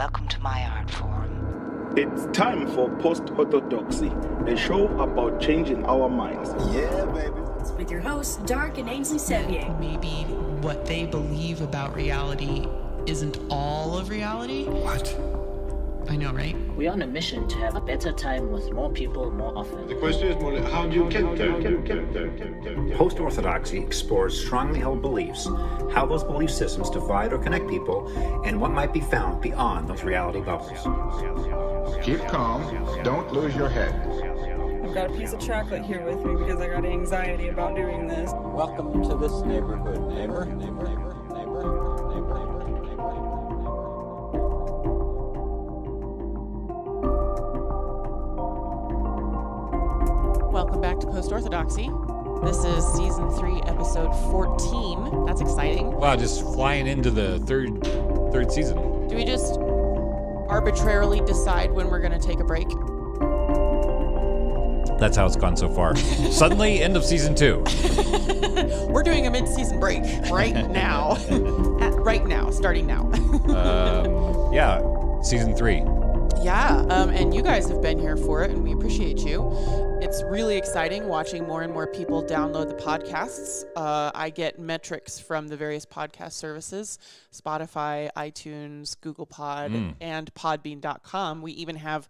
welcome to my art form. It's time for Post-Orthodoxy, a show about changing our minds. Yeah, baby. With your hosts, Dark and Ainsley Sevier. Maybe what they believe about reality isn't all of reality. What? I know, right? We're on a mission to have a better time with more people more often. The question is more, how do you get there? Post-Orthodoxy explores strongly held beliefs, how those belief systems divide or connect people, and what might be found beyond those reality bubbles. Keep calm. Don't lose your head. I've got a piece of chocolate here with me because I got anxiety about doing this. Welcome to this neighborhood, neighbor. Welcome back to Post-Orthodoxy. This is Season 3, Episode 14. That's exciting. Wow, just flying into the third season. Do we just arbitrarily decide when we're going to take a break? That's how it's gone so far. Suddenly, end of Season 2. We're doing a mid-season break right now. Starting now. Yeah, Season 3. Yeah, and you guys have been here for it, and we appreciate you. It's really exciting watching more and more people download the podcasts. I get metrics from the various podcast services, Spotify, iTunes, Google Pod, and Podbean.com. We even have,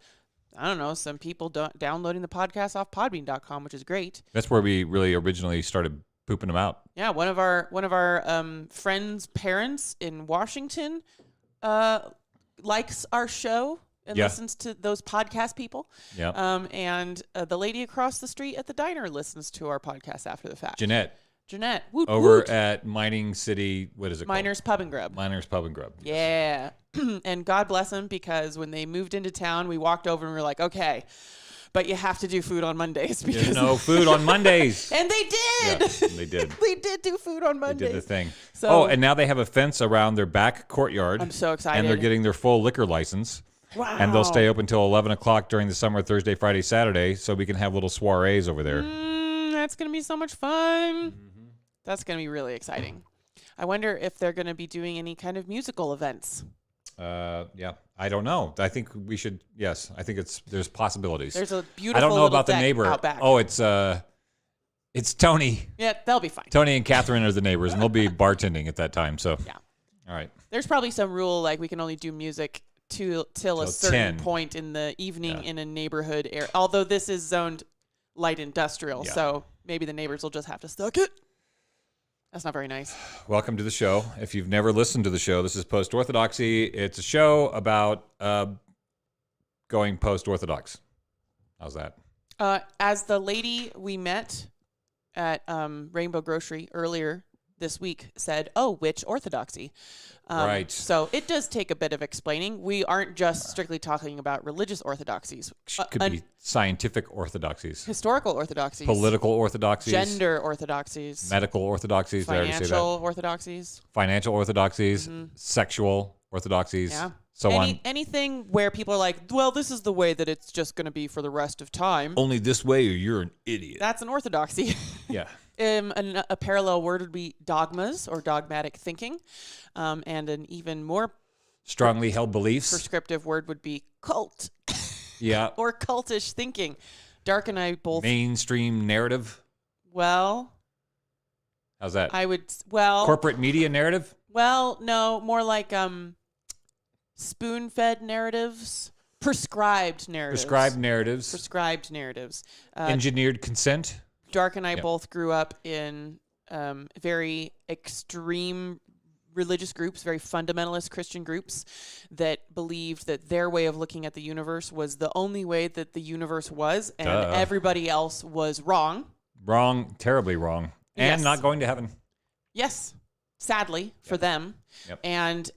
some people downloading the podcast off Podbean.com, which is great. That's where we really originally started pooping them out. Yeah, one of our friends' parents in Washington likes our show. And listens to those podcast people. Yeah. And the lady across the street at the diner listens to our podcast after the fact. Jeanette. Woot, over woot. At Mining City, what is it Miners called? Pub and Grub. Miners Pub and Grub. Yeah. And God bless them, because when they moved into town, we walked over and we were like, okay, but you have to do food on Mondays. Because There's no food on Mondays. And they did. Yeah, they did. They did do food on Mondays. They did the thing. So, and now they have a fence around their back courtyard. I'm so excited. And they're getting their full liquor license. Wow. And they'll stay open until 11 o'clock during the summer, Thursday, Friday, Saturday, so we can have little soirees over there. That's going to be so much fun. Mm-hmm. That's going to be really exciting. I wonder if they're going to be doing any kind of musical events. Yeah, I don't know. I think we should, yes, I think there's possibilities. There's a beautiful I don't know about the deck neighbor. Out back. Oh, it's Tony. Yeah, they'll be fine. Tony and Catherine are the neighbors, and they'll be bartending at that time, so. Yeah. All right. There's probably some rule, like we can only do music till a certain 10. point in the evening in a neighborhood area. Although this is zoned light industrial, so maybe the neighbors will just have to suck it. That's not very nice. Welcome to the show. If you've never listened to the show, this is Post-Orthodoxy. It's a show about going post-Orthodox. How's that? As the lady we met at Rainbow Grocery earlier this week said, which orthodoxy? Right. So it does take a bit of explaining. We aren't just strictly talking about religious orthodoxies. Could be scientific orthodoxies. Historical orthodoxies. Political orthodoxies. Gender orthodoxies. Medical orthodoxies. Financial orthodoxies. Financial orthodoxies. Sexual orthodoxies. Yeah. So on. Anything where people are like, well, this is the way that it's just going to be for the rest of time. Only this way or you're an idiot. That's an orthodoxy. Yeah. A parallel word would be dogmas or dogmatic thinking. And an even more strongly held beliefs. Prescriptive word would be cult. Yeah. Or cultish thinking. Dark and I both. Mainstream narrative. Well. How's that? Corporate media narrative? Well, no, more like spoon-fed narratives. Prescribed narratives. Prescribed narratives. Engineered consent. Dark and I both grew up in very extreme religious groups, very fundamentalist Christian groups that believed that their way of looking at the universe was the only way that the universe was, and everybody else was wrong. Wrong, terribly wrong. And not going to heaven. Yes, sadly for them. Yep. And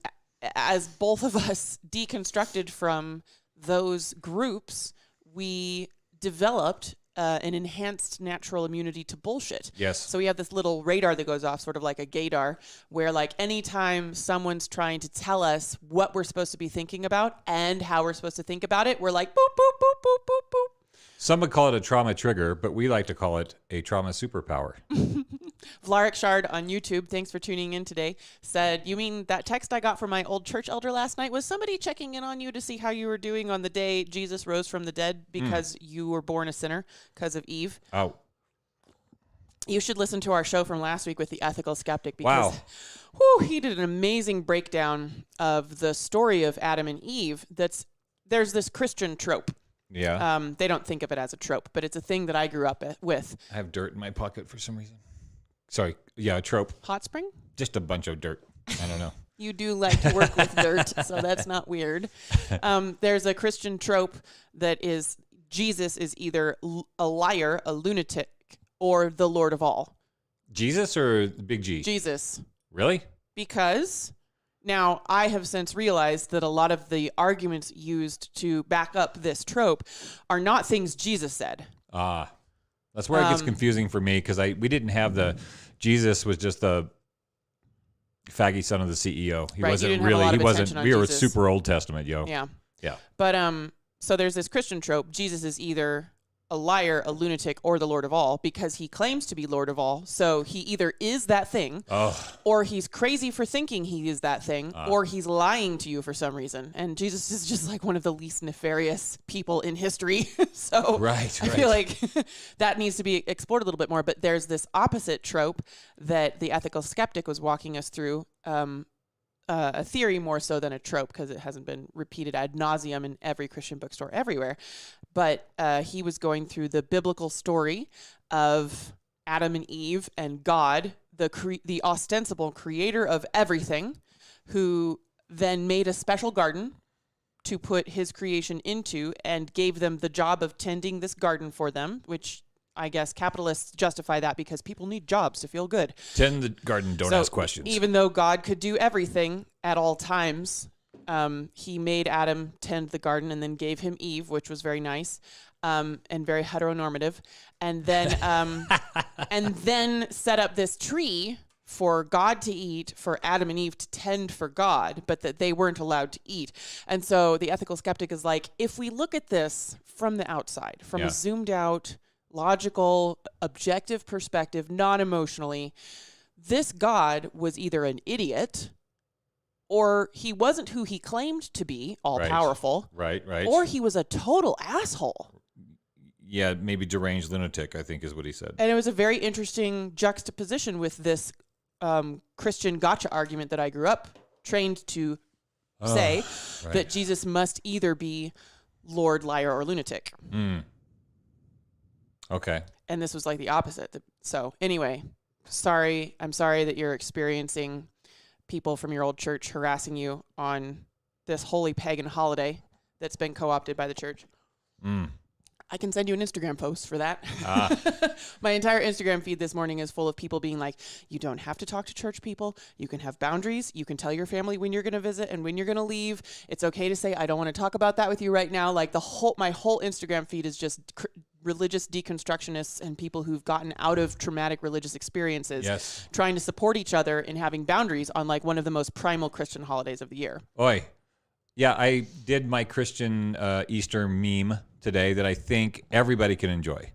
as both of us deconstructed from those groups, we developed an enhanced natural immunity to bullshit. Yes. So we have this little radar that goes off, sort of like a gaydar, where like anytime someone's trying to tell us what we're supposed to be thinking about and how we're supposed to think about it, we're like, boop, boop, boop, boop, boop, boop. Some would call it a trauma trigger, but we like to call it a trauma superpower. Vlarik Shard on YouTube, thanks for tuning in today, said, you mean that text I got from my old church elder last night? Was somebody checking in on you to see how you were doing on the day Jesus rose from the dead because you were born a sinner because of Eve? Oh. You should listen to our show from last week with the ethical skeptic Wow. because he did an amazing breakdown of the story of Adam and Eve. There's this Christian trope. Yeah. They don't think of it as a trope, but it's a thing that I grew up with. I have dirt in my pocket for some reason. Sorry. Yeah, a trope. Hot spring? Just a bunch of dirt. I don't know. You do like to work with dirt, so that's not weird. There's a Christian trope that is Jesus is either a liar, a lunatic, or the Lord of all. Jesus or Big G? Jesus. Really? Because now I have since realized that a lot of the arguments used to back up this trope are not things Jesus said. That's where it gets confusing for me because we didn't have Jesus was just the faggy son of the CEO. He wasn't really. He wasn't. We were super Old Testament, yo. Yeah. Yeah. But so there's this Christian trope. Jesus is either a liar, a lunatic, or the Lord of all because he claims to be Lord of all. So he either is that thing, or he's crazy for thinking he is that thing, or he's lying to you for some reason. And Jesus is just like one of the least nefarious people in history. So I feel like that needs to be explored a little bit more. But there's this opposite trope that the ethical skeptic was walking us through. A theory more so than a trope because it hasn't been repeated ad nauseum in every Christian bookstore everywhere. But he was going through the biblical story of Adam and Eve and God, the ostensible creator of everything, who then made a special garden to put his creation into and gave them the job of tending this garden for them, which I guess capitalists justify that because people need jobs to feel good. Tend the garden, don't ask questions. Even though God could do everything at all times, he made Adam tend the garden and then gave him Eve, which was very nice and very heteronormative. And then, and then set up this tree for God to eat, for Adam and Eve to tend for God, but that they weren't allowed to eat. And so the ethical skeptic is like, if we look at this from the outside, from a zoomed out, logical, objective perspective, non-emotionally, this God was either an idiot or he wasn't who he claimed to be, all-powerful. Right. Or he was a total asshole. Yeah, maybe deranged lunatic, I think is what he said. And it was a very interesting juxtaposition with this Christian gotcha argument that I grew up trained to say that Jesus must either be Lord, liar, or lunatic. Okay. And this was like the opposite. So anyway, I'm sorry that you're experiencing people from your old church harassing you on this holy pagan holiday that's been co-opted by the church. I can send you an Instagram post for that. My entire Instagram feed this morning is full of people being like, you don't have to talk to church people. You can have boundaries. You can tell your family when you're going to visit and when you're going to leave. It's okay to say, I don't want to talk about that with you right now. Like my whole Instagram feed is just religious deconstructionists and people who've gotten out of traumatic religious experiences trying to support each other and having boundaries on like one of the most primal Christian holidays of the year. Oi. Yeah, I did my Christian Easter meme today that I think everybody can enjoy.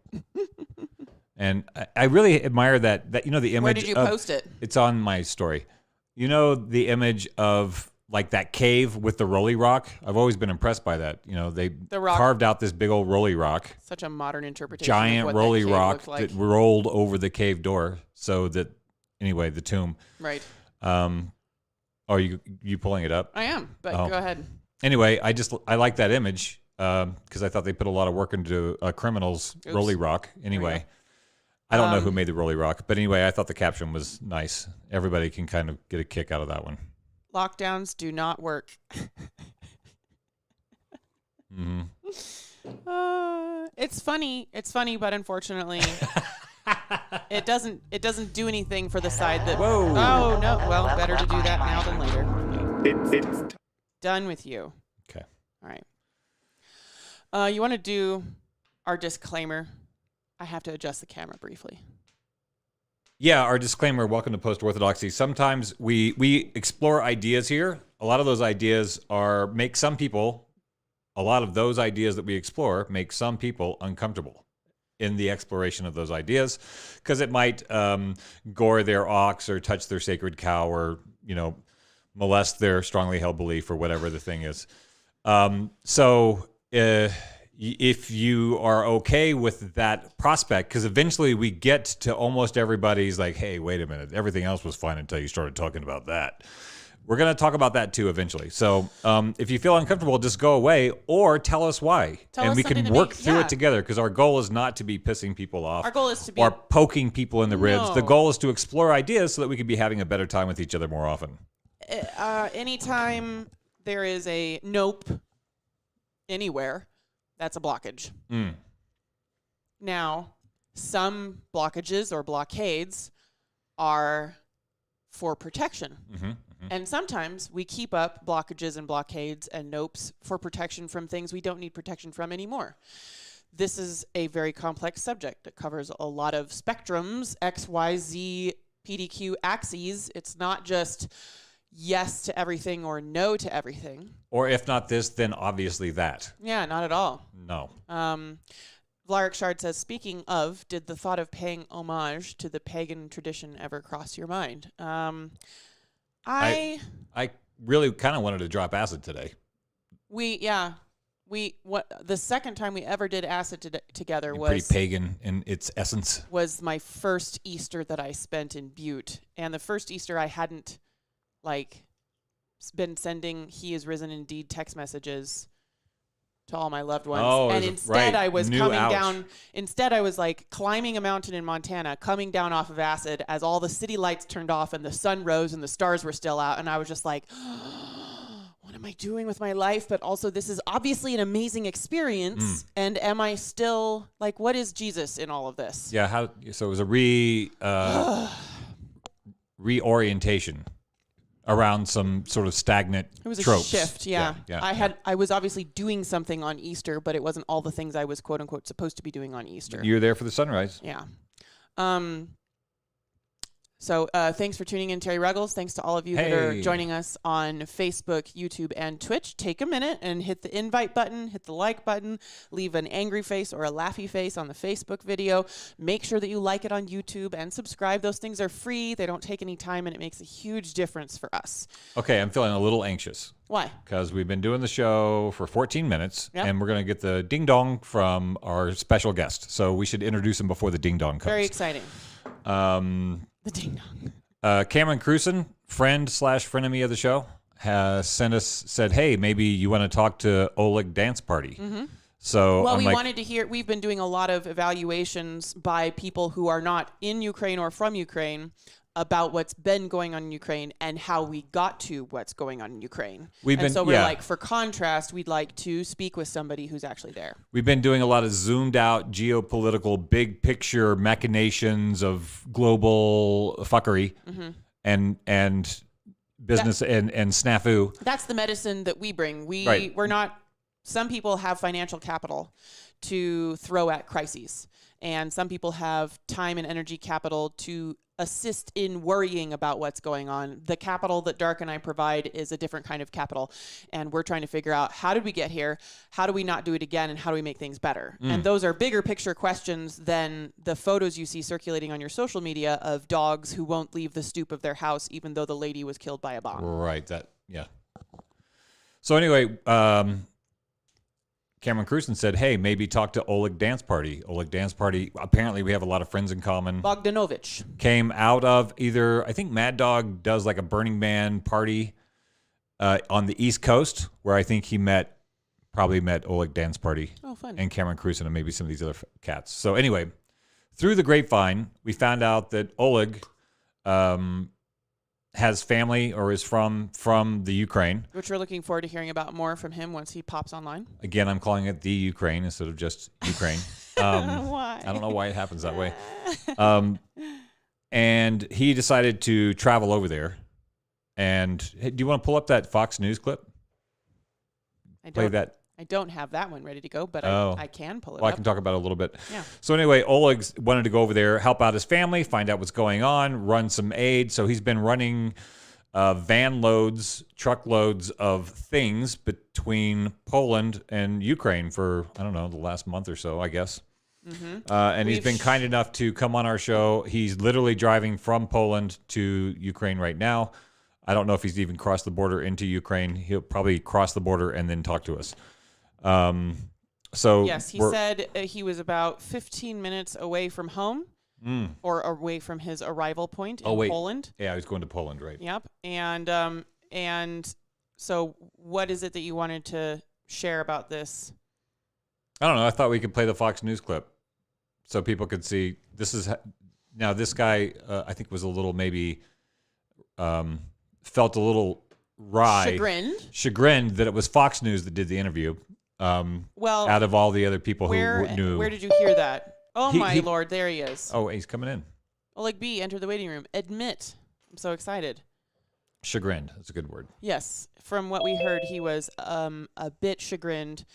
And I really admire that you know, the image. Where did you post it? It's on my story. You know, the image of like that cave with the rolly rock. I've always been impressed by that. You know, they carved out this big old rolly rock. Such a modern interpretation. Giant of what rolly that cave rock looked like. that rolled over the cave door so that, anyway, the tomb. Right. Are you pulling it up? I am, but go ahead. Anyway, I like that image because I thought they put a lot of work into a criminal's rolly rock. Anyway, I don't know who made the rolly rock, but anyway, I thought the caption was nice. Everybody can kind of get a kick out of that one. Lockdowns do not work. It's funny, but unfortunately, it doesn't do anything for the side that. Whoa! Oh no! Well, better to do that now than later. It's Done with you. Okay. All right. You want to do our disclaimer? I have to adjust the camera briefly. Yeah, our disclaimer, welcome to Post-Orthodoxy. Sometimes we explore ideas here. A lot of those ideas a lot of those ideas that we explore make some people uncomfortable. in the exploration of those ideas, because it might gore their ox or touch their sacred cow or, molest their strongly held belief or whatever the thing is. If you are okay with that prospect, because eventually we get to almost everybody's like, hey, wait a minute, everything else was fine until you started talking about that. We're going to talk about that too eventually. So if you feel uncomfortable, just go away or tell us why. And we can work through it together, because our goal is not to be pissing people off. Our goal is to be... Or poking people in the ribs. The goal is to explore ideas so that we can be having a better time with each other more often. Anytime there is a nope anywhere, that's a blockage. Now, some blockages or blockades are for protection. And sometimes we keep up blockages and blockades and nopes for protection from things we don't need protection from anymore. This is a very complex subject. It covers a lot of spectrums, X, Y, Z, PDQ axes. It's not just yes to everything or no to everything. Or if not this, then obviously that. Yeah, not at all. No. Vlarik Shard says, speaking of, did the thought of paying homage to the pagan tradition ever cross your mind? I really kind of wanted to drop acid today. The second time we ever did acid together was pretty pagan in its essence. Was my first Easter that I spent in Butte, and the first Easter I hadn't been sending "He is risen indeed" text messages to all my loved ones. And instead I was down. Instead I was climbing a mountain in Montana, coming down off of acid as all the city lights turned off and the sun rose and the stars were still out. And I was just like, what am I doing with my life? But also, this is obviously an amazing experience. And am I still what is Jesus in all of this? Yeah. So it was a reorientation around some sort of stagnant tropes. It was a shift, yeah. I was obviously doing something on Easter, but it wasn't all the things I was quote unquote supposed to be doing on Easter. You were there for the sunrise. Yeah. So thanks for tuning in, Terry Ruggles. Thanks to all of you that are joining us on Facebook, YouTube, and Twitch. Take a minute and hit the invite button, hit the like button, leave an angry face or a laughy face on the Facebook video. Make sure that you like it on YouTube and subscribe. Those things are free. They don't take any time, and it makes a huge difference for us. Okay, I'm feeling a little anxious. Why? Because we've been doing the show for 14 minutes, and we're going to get the ding-dong from our special guest. So we should introduce him before the ding-dong comes. Very exciting. The ding-dong. Cameron Cruson, friend/frenemy of the show, has said, hey, maybe you want to talk to Oleg Dance Party. So we wanted to hear, we've been doing a lot of evaluations by people who are not in Ukraine or from Ukraine about what's been going on in Ukraine and how we got to what's going on in Ukraine. So we're for contrast, we'd like to speak with somebody who's actually there. We've been doing a lot of zoomed out geopolitical big picture machinations of global fuckery and business and snafu. That's the medicine that we bring. We're not, some people have financial capital to throw at crises, and some people have time and energy capital to assist in worrying about what's going on. The capital that Dark and I provide is a different kind of capital, and we're trying to figure out, how did we get here? How do we not do it again? And how do we make things better? And those are bigger picture questions than the photos you see circulating on your social media of dogs who won't leave the stoop of their house even though the lady was killed by a bomb. Right. So anyway, Cameron Cruson said, hey, maybe talk to Oleg Dance Party. Oleg Dance Party, apparently we have a lot of friends in common. Bogdanovych. Came out of I think Mad Dog does a Burning Man party on the East Coast, where I think he probably met Oleg Dance Party. Oh, fun. And Cameron Cruson and maybe some of these other cats. So anyway, through the grapevine, we found out that Oleg has family or is from the Ukraine. Which we're looking forward to hearing about more from him once he pops online. Again, I'm calling it the Ukraine instead of just Ukraine. Why? I don't know why it happens that way. And he decided to travel over there. And hey, do you want to pull up that Fox News clip? I don't have that one ready to go, but I can pull it up. I can talk about it a little bit. Yeah. So anyway, Oleg wanted to go over there, help out his family, find out what's going on, run some aid. So he's been running van loads, truckloads of things between Poland and Ukraine for, I don't know, the last month or so, I guess. And he's been kind enough to come on our show. He's literally driving from Poland to Ukraine right now. I don't know if he's even crossed the border into Ukraine. He'll probably cross the border and then talk to us. So yes, he said he was about 15 minutes away from home, or away from his arrival point in Poland. Yeah, I was going to Poland, right? Yep. And so, what is it that you wanted to share about this? I don't know. I thought we could play the Fox News clip so people could see. Now this guy, I think, was a little maybe felt a little chagrined that it was Fox News that did the interview. Well, out of all the other people who knew. Where did you hear that? Oh, my Lord, there he is. Oh, he's coming in. Oleg B, enter the waiting room. Admit. I'm so excited. Chagrined. That's a good word. Yes. From what we heard, he was a bit chagrined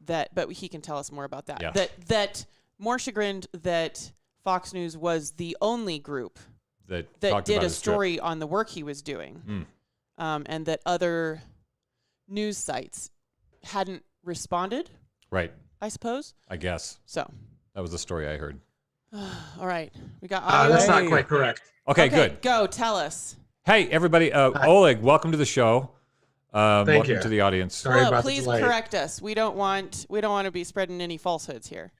but he can tell us more about that. Yeah. That more chagrined that Fox News was the only group that did a story on the work he was doing. And that other news sites hadn't responded. Right. I suppose. I guess. So. That was the story I heard. All right. We got audio. That's not quite correct. Okay, good. Go. Tell us. Hey, everybody. Oleg, welcome to the show. Thank you. Welcome to the audience. Sorry about please the delay. correct us. We don't want to be spreading any falsehoods here.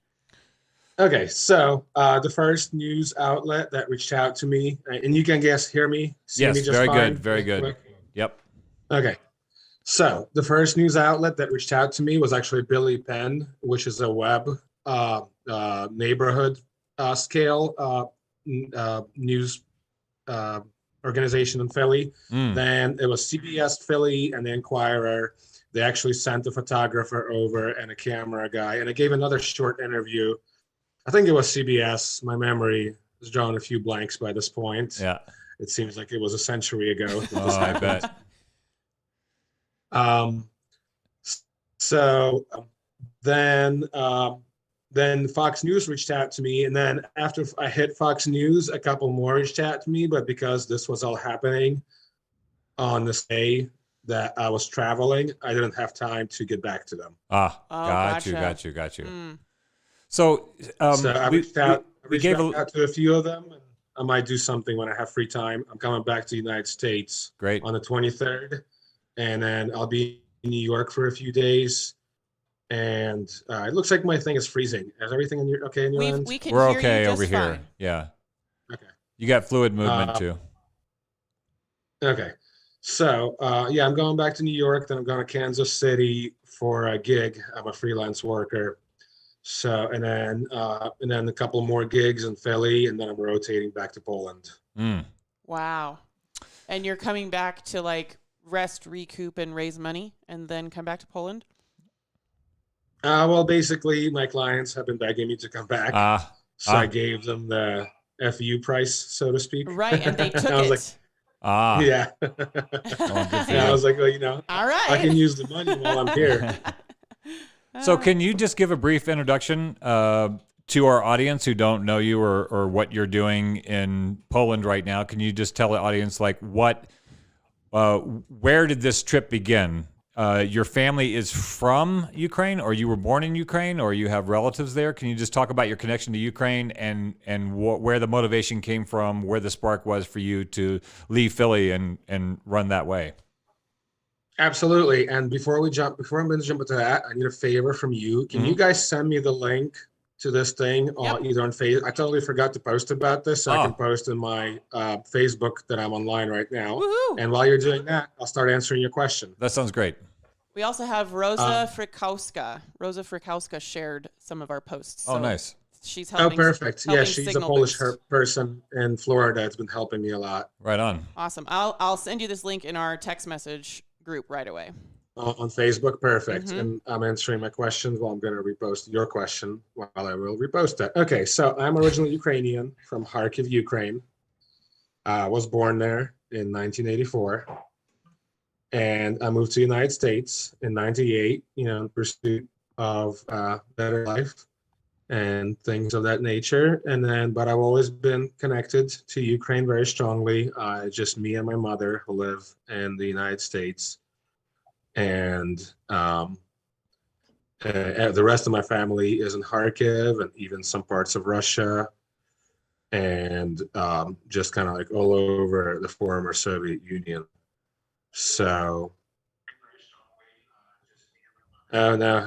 Okay, so the first news outlet that reached out to me, and you can hear me, see yes, me just very fine, good, very good. Yep. Okay, so the first news outlet that reached out to me was actually Billy Penn, which is a web neighborhood scale news organization in Philly. Then it was CBS Philly and the Inquirer. They actually sent a photographer over and a camera guy, and I gave another short interview. I think it was CBS. My memory has drawn a few blanks by this point. Yeah. It seems like it was a century ago. I bet. Then Fox News reached out to me, and then after I hit Fox News, a couple more reached out to me, but because this was all happening on this day that I was traveling, I didn't have time to get back to them. Got you. So, I reached out to a few of them, and I might do something when I have free time. I'm coming back to the United States on the 23rd, and then I'll be in New York for a few days. And it looks like my thing is freezing. Is everything okay in your end? We're okay over here. Yeah. Okay. You got fluid movement too. Okay. So I'm going back to New York. Then I'm going to Kansas City for a gig. I'm a freelance worker. So and then a couple more gigs in Philly, and then I'm rotating back to Poland. Wow. And you're coming back to rest, recoup, and raise money, and then come back to Poland? Well, basically, my clients have been begging me to come back, so I gave them the FU price, so to speak. Right, and they took I was it. Yeah. I was like, well, all right. I can use the money while I'm here. So can you just give a brief introduction to our audience who don't know you or what you're doing in Poland right now? Can you just tell the audience where did this trip begin? Your family is from Ukraine, or you were born in Ukraine, or you have relatives there? Can you just talk about your connection to Ukraine and where the motivation came from, where the spark was for you to leave Philly and run that way? Absolutely. And before I'm going to jump into that, I need a favor from you. Can you guys send me the link to this thing either on Facebook? I totally forgot to post about this, so I can post in my Facebook that I'm online right now. Woohoo! And while you're doing that, I'll start answering your question. That sounds great. We also have Rosa Frykowska. Rosa Frykowska shared some of our posts. So nice. She's helping. Oh, perfect. Yeah, she's a Polish person in Florida. It's been helping me a lot. Right on. Awesome. I'll send you this link in our text message group right away. On Facebook, perfect. And I'm answering my questions while I'm going to repost your question while I will repost it. Okay, so I'm originally Ukrainian from Kharkiv, Ukraine. I was born there in 1984. And I moved to the United States in 98, in pursuit of better life and things of that nature. But I've always been connected to Ukraine very strongly. Just me and my mother who live in the United States. And The rest of my family is in Kharkiv and even some parts of Russia, and just kind of like all over the former Soviet Union. So, oh no,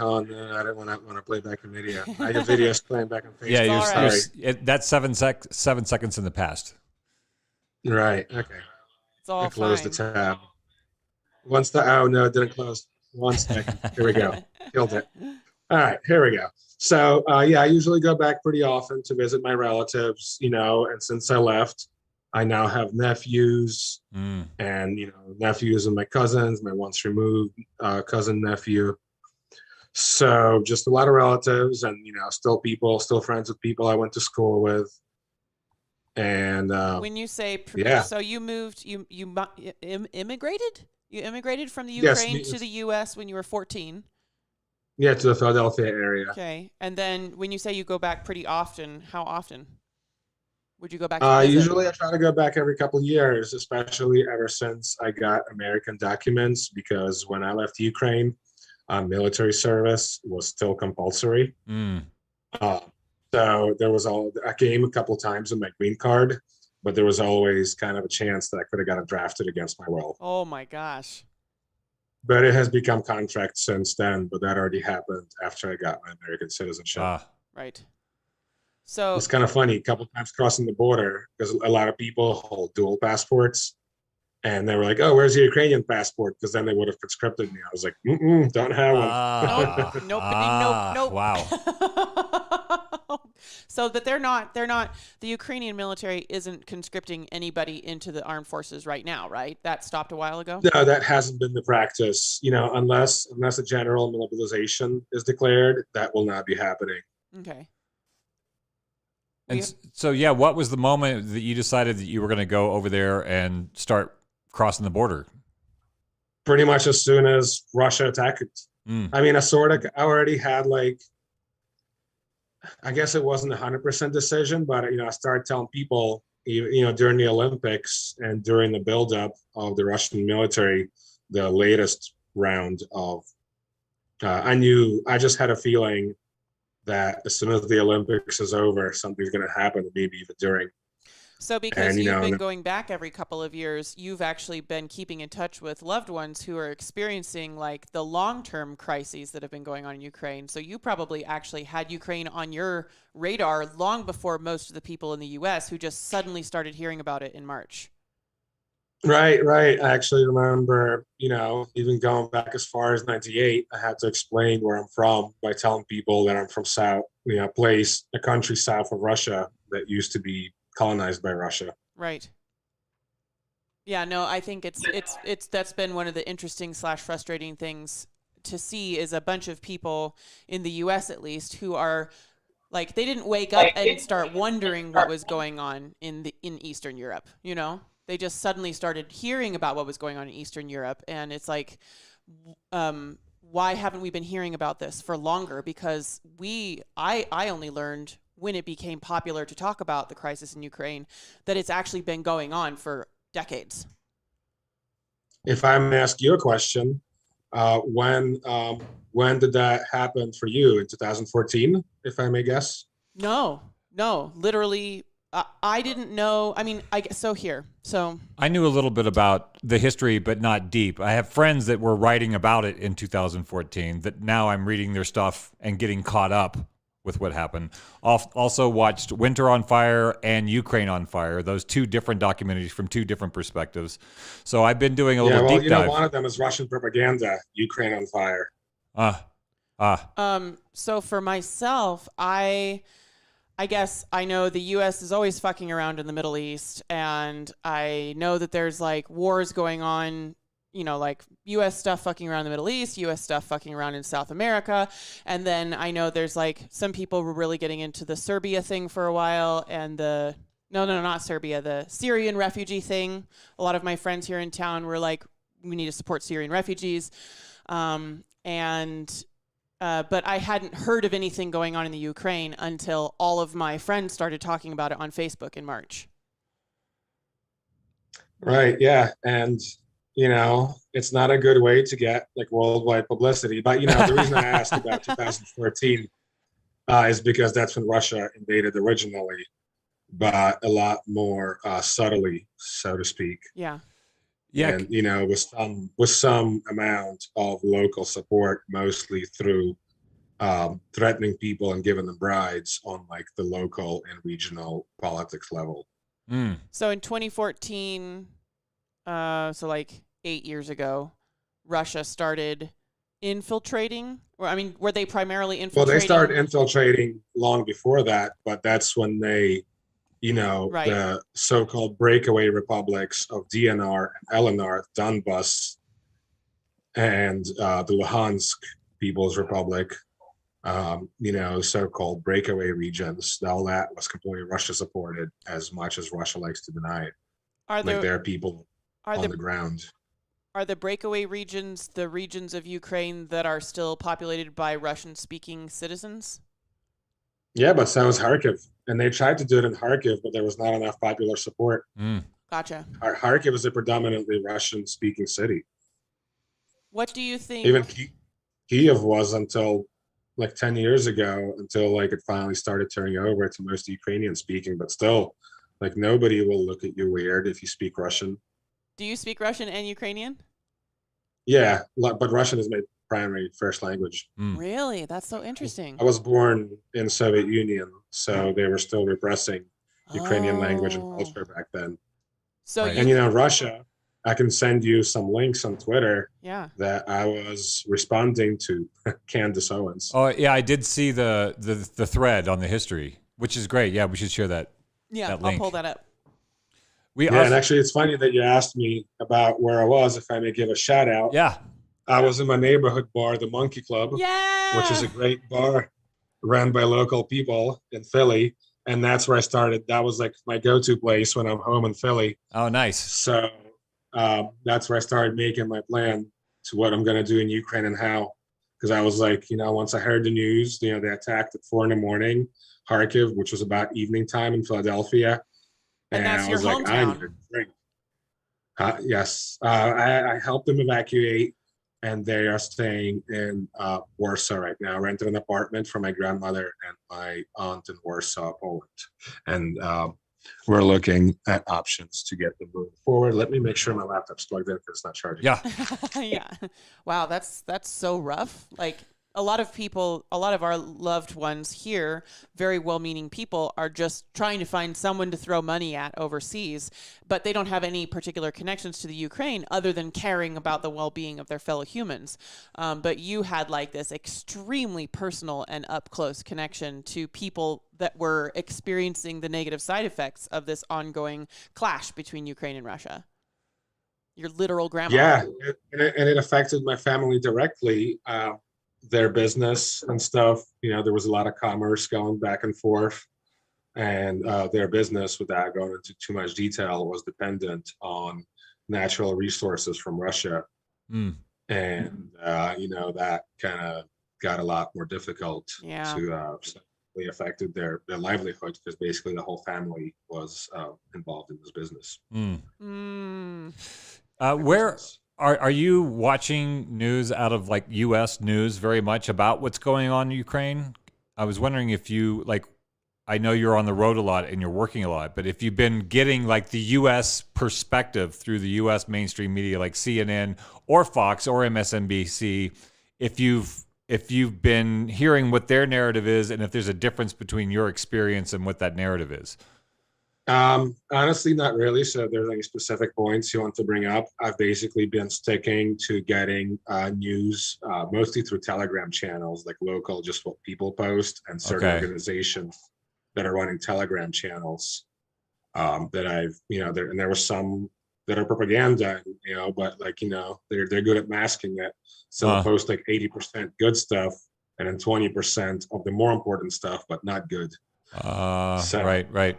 I didn't want to play back the video. I have videos playing back on Facebook. Yeah, sorry. That's 7 seconds in the past. Right. Okay. It's all close fine. the tab. Oh no, it didn't close. 1 second. Here we go. Killed it. All right, here we go. So I usually go back pretty often to visit my relatives, and since I left, I now have nephews and, nephews and my cousins, my once removed cousin nephew. So just a lot of relatives and, still friends with people I went to school with. And when you say, yeah. So you moved, you immigrated? You immigrated from the Ukraine to the U.S. when you were 14? Yeah, to the Philadelphia area. Okay. And then when you say you go back pretty often, how often would you go back to visit? Usually I try to go back every couple of years, especially ever since I got American documents, because when I left Ukraine, military service was still compulsory. So there was I came a couple of times with my green card, but there was always kind of a chance that I could have gotten drafted against my will. Oh my gosh. But it has become contract since then, but that already happened after I got my American citizenship. Right. So it's kind of funny, a couple of times crossing the border, because a lot of people hold dual passports, and they were like, "Oh, where's your Ukrainian passport?" Because then they would have conscripted me. I was like, don't have one. Nope. Wow. So that they're not, the Ukrainian military isn't conscripting anybody into the armed forces right now, right? That stopped a while ago? No, that hasn't been the practice. Unless a general mobilization is declared, that will not be happening. Okay. And so, what was the moment that you decided that you were going to go over there and start crossing the border? Pretty much as soon as Russia attacked. I mean, I already had I guess it wasn't 100% decision, but I started telling people, during the Olympics and during the buildup of the Russian military, the latest round of, I just had a feeling that as soon as the Olympics is over, something's going to happen, maybe even during. So because you've been going back every couple of years, you've actually been keeping in touch with loved ones who are experiencing the long-term crises that have been going on in Ukraine. So you probably actually had Ukraine on your radar long before most of the people in the U.S. who just suddenly started hearing about it in March. Right. I actually remember, even going back as far as 98, I had to explain where I'm from by telling people that I'm from a country south of Russia that used to be colonized by Russia. Right. Yeah, no, I think that's been one of the interesting / frustrating things to see is a bunch of people in the US at least who are they didn't wake up and start wondering what was going on in Eastern Europe, They just suddenly started hearing about what was going on in Eastern Europe, and it's why haven't we been hearing about this for longer? Because I only learned when it became popular to talk about the crisis in Ukraine, that it's actually been going on for decades. If I may ask you a question, when did that happen for you? In 2014, if I may guess? No, literally, I didn't know. I mean, So I knew a little bit about the history, but not deep. I have friends that were writing about it in 2014 that now I'm reading their stuff and getting caught up with what happened. Also watched Winter on Fire and Ukraine on Fire, those two different documentaries from two different perspectives. So I've been doing a little deep dive. One of them is Russian propaganda, Ukraine on Fire. So for myself, I guess I know the U.S. is always fucking around in the Middle East, and I know that there's wars going on, U.S. stuff fucking around the Middle East, U.S. stuff fucking around in South America. And then I know there's some people were really getting into the Serbia thing for a while, and not Serbia, the Syrian refugee thing. A lot of my friends here in town were we need to support Syrian refugees. But I hadn't heard of anything going on in the Ukraine until all of my friends started talking about it on Facebook in March. Right, yeah. And it's not a good way to get like worldwide publicity. But the reason I asked about 2014 is because that's when Russia invaded originally, but a lot more subtly, so to speak. Yeah. Yeah. And with some amount of local support, mostly through threatening people and giving them bribes on like the local and regional politics level. So in 2014, so like 8 years ago, Russia started infiltrating, were they primarily infiltrating? Well, they started infiltrating long before that, but that's when they, Right. the so-called breakaway republics of DNR and LNR, Donbas, and the Luhansk People's Republic, so-called breakaway regions, all that was completely Russia supported, as much as Russia likes to deny it. There are people on the ground. Are the breakaway regions the regions of Ukraine that are still populated by Russian-speaking citizens? Yeah, but so is Kharkiv. And they tried to do it in Kharkiv, but there was not enough popular support. Gotcha. Kharkiv is a predominantly Russian-speaking city. What do you think? Even Kyiv was until like 10 years ago, until like it finally started turning over to most Ukrainian speaking, but still, like nobody will look at you weird if you speak Russian. Do you speak Russian and Ukrainian? Yeah, but Russian is my primary first language. Really? That's so interesting. I was born in Soviet Union, so they were still repressing Ukrainian language and culture back then. So and Russia, I can send you some links on Twitter that I was responding to Candace Owens. Oh yeah, I did see the thread on the history, which is great. Yeah, we should share that. Yeah, that link. I'll pull that up. And actually, it's funny that you asked me about where I was, if I may give a shout out. Yeah. I was in my neighborhood bar, the Monkey Club, which is a great bar run by local people in Philly. And that's where I started. That was like my go-to place when I'm home in Philly. Oh, nice. So that's where I started making my plan to what I'm going to do in Ukraine and how. Because I was like, once I heard the news, they attacked at 4 a.m, Kharkiv, which was about evening time in Philadelphia. And that's your hometown. I need a drink. Yes. I helped them evacuate, and they are staying in Warsaw right now. I rented an apartment for my grandmother and my aunt in Warsaw, Poland. And we're looking at options to get them moving forward. Let me make sure my laptop's plugged in because it's not charging. Yeah. Yeah. Wow, that's so rough. Like a lot of our loved ones here, very well-meaning people, are just trying to find someone to throw money at overseas, but they don't have any particular connections to the Ukraine other than caring about the well-being of their fellow humans. But you had like this extremely personal and up-close connection to people that were experiencing the negative side effects of this ongoing clash between Ukraine and Russia. Your literal grandma. Yeah, and it affected my family directly. Their business and stuff, there was a lot of commerce going back and forth, and their business, without going into too much detail, was dependent on natural resources from Russia. And that kind of got a lot more difficult to affected their livelihood, because basically the whole family was involved in this business. Where are you watching news out of like U.S. news very much about what's going on in Ukraine? I was wondering if you I know you're on the road a lot and you're working a lot, but if you've been getting like the U.S. perspective through the U.S. mainstream media like CNN or Fox or MSNBC, if you've been hearing what their narrative is and if there's a difference between your experience and what that narrative is. Honestly, not really. So if there's any specific points you want to bring up, I've basically been sticking to getting news mostly through Telegram channels, like local, just what people post, and certain organizations that are running Telegram channels that I've, there were some that are propaganda, but they're good at masking it. So they'll post like 80% good stuff and then 20% of the more important stuff, but not good. Right.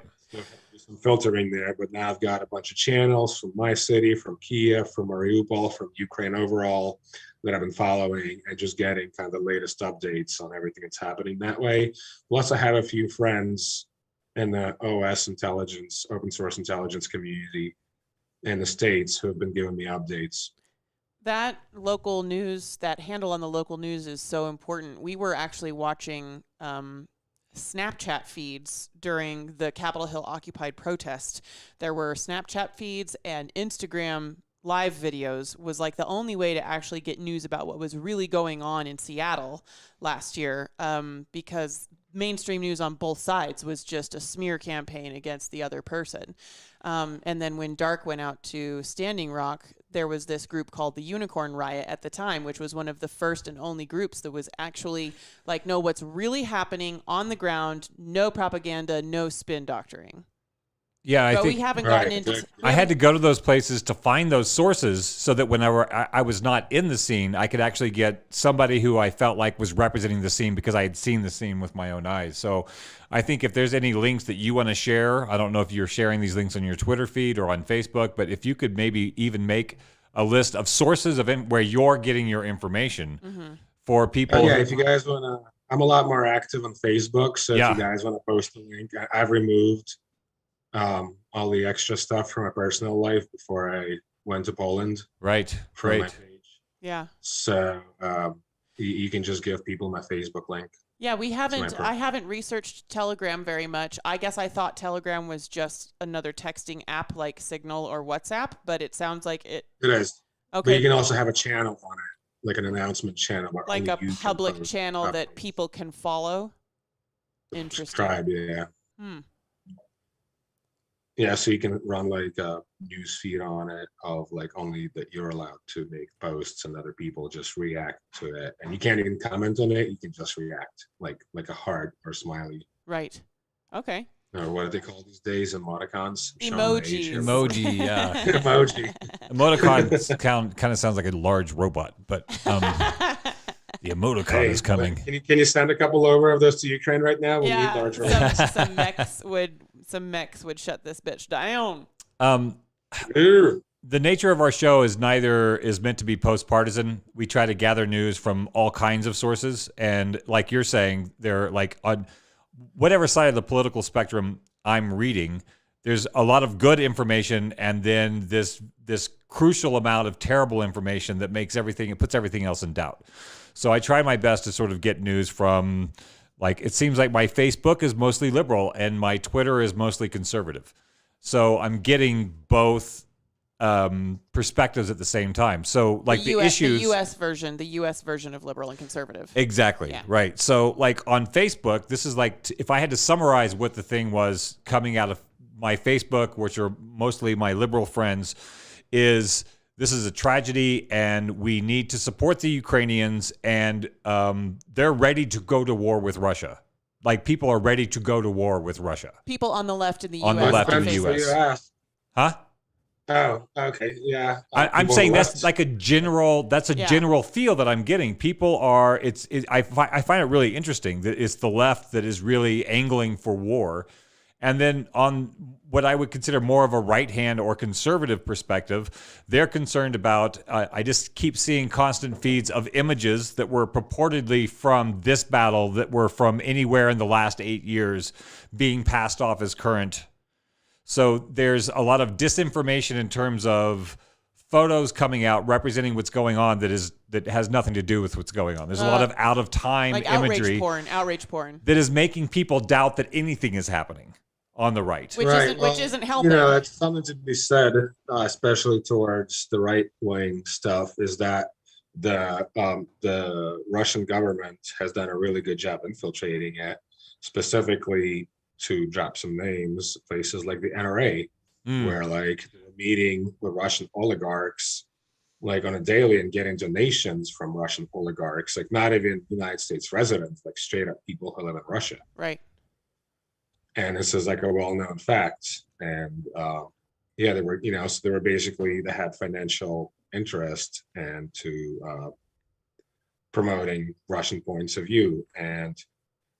Some filtering there, but now I've got a bunch of channels from my city, from Kiev, from Mariupol, from Ukraine overall, that I've been following and just getting kind of the latest updates on everything that's happening that way. Plus, I have a few friends in the OS intelligence, open source intelligence community in the States who have been giving me updates. That local news, that handle on the local news is so important. We were actually watching Snapchat feeds during the Capitol Hill Occupied protest. There were Snapchat feeds, and Instagram live videos was like the only way to actually get news about what was really going on in Seattle last year, because mainstream news on both sides was just a smear campaign against the other person. And then when Dark went out to Standing Rock, there was this group called the Unicorn Riot at the time, which was one of the first and only groups that was actually like, no, what's really happening on the ground, no propaganda, no spin doctoring. Yeah, I but think we haven't gotten into. I had to go to those places to find those sources so that whenever I was not in the scene, I could actually get somebody who I felt like was representing the scene because I had seen the scene with my own eyes. So I think if there's any links that you want to share, I don't know if you're sharing these links on your Twitter feed or on Facebook, but if you could maybe even make a list of sources of where you're getting your information for people. Yeah, if you guys want to, I'm a lot more active on Facebook. So if you guys want to post a link, I've removed all the extra stuff from my personal life before I went to Poland. Right. From my page. Yeah. So you can just give people my Facebook link. Yeah, I haven't researched Telegram very much. I guess I thought Telegram was just another texting app like Signal or WhatsApp, but it sounds like it. It is. Okay. But you can also have a channel on it, like an announcement channel. Like a public channel that people can follow. Interesting. Subscribe, yeah. Yeah, so you can run like a news feed on it of like only that you're allowed to make posts and other people just react to it. And you can't even comment on it. You can just react like a heart or smiley. Right. Okay. Or what do they call these days? Emoticons? Emoji, yeah. Emoji. Emoticons kind of sounds like a large robot, but the emoticon is coming. Can you send a couple over of those to Ukraine right now? We need large robots. Some mechs would shut this bitch down. The nature of our show is neither is meant to be post-partisan. We try to gather news from all kinds of sources, and like you're saying, they're like on whatever side of the political spectrum I'm reading, there's a lot of good information, and then this crucial amount of terrible information that puts everything else in doubt. So I try my best to sort of get news from, like, it seems like my Facebook is mostly liberal and my Twitter is mostly conservative. So I'm getting both perspectives at the same time. So like the issues, the US version of liberal and conservative. Exactly. Yeah. Right. So like on Facebook, this is like, if I had to summarize what the thing was coming out of my Facebook, which are mostly my liberal friends, is this is a tragedy and we need to support the Ukrainians, and they're ready to go to war with Russia. Like, people are ready to go to war with Russia. People on the left in the US. On the left in the US. Huh? Oh, okay. Yeah. I'm saying that's like a general feel that I'm getting. People are, I find it really interesting that it's the left that is really angling for war. And then on what I would consider more of a right-hand or conservative perspective, they're concerned about, I just keep seeing constant feeds of images that were purportedly from this battle that were from anywhere in the last 8 years being passed off as current. So there's a lot of disinformation in terms of photos coming out representing what's going on that has nothing to do with what's going on. There's a lot of out-of-time like imagery. Outrage porn. That is making people doubt that anything is happening on the right. Which isn't helping. You know, it's something to be said, especially towards the right-wing stuff, is that the Russian government has done a really good job infiltrating it, specifically, to drop some names, places like the NRA, where like they're meeting with Russian oligarchs like on a daily and getting donations from Russian oligarchs, like not even United States residents, like straight up people who live in Russia. Right. And this is like a well-known fact. And they were, so they had financial interest into promoting Russian points of view. And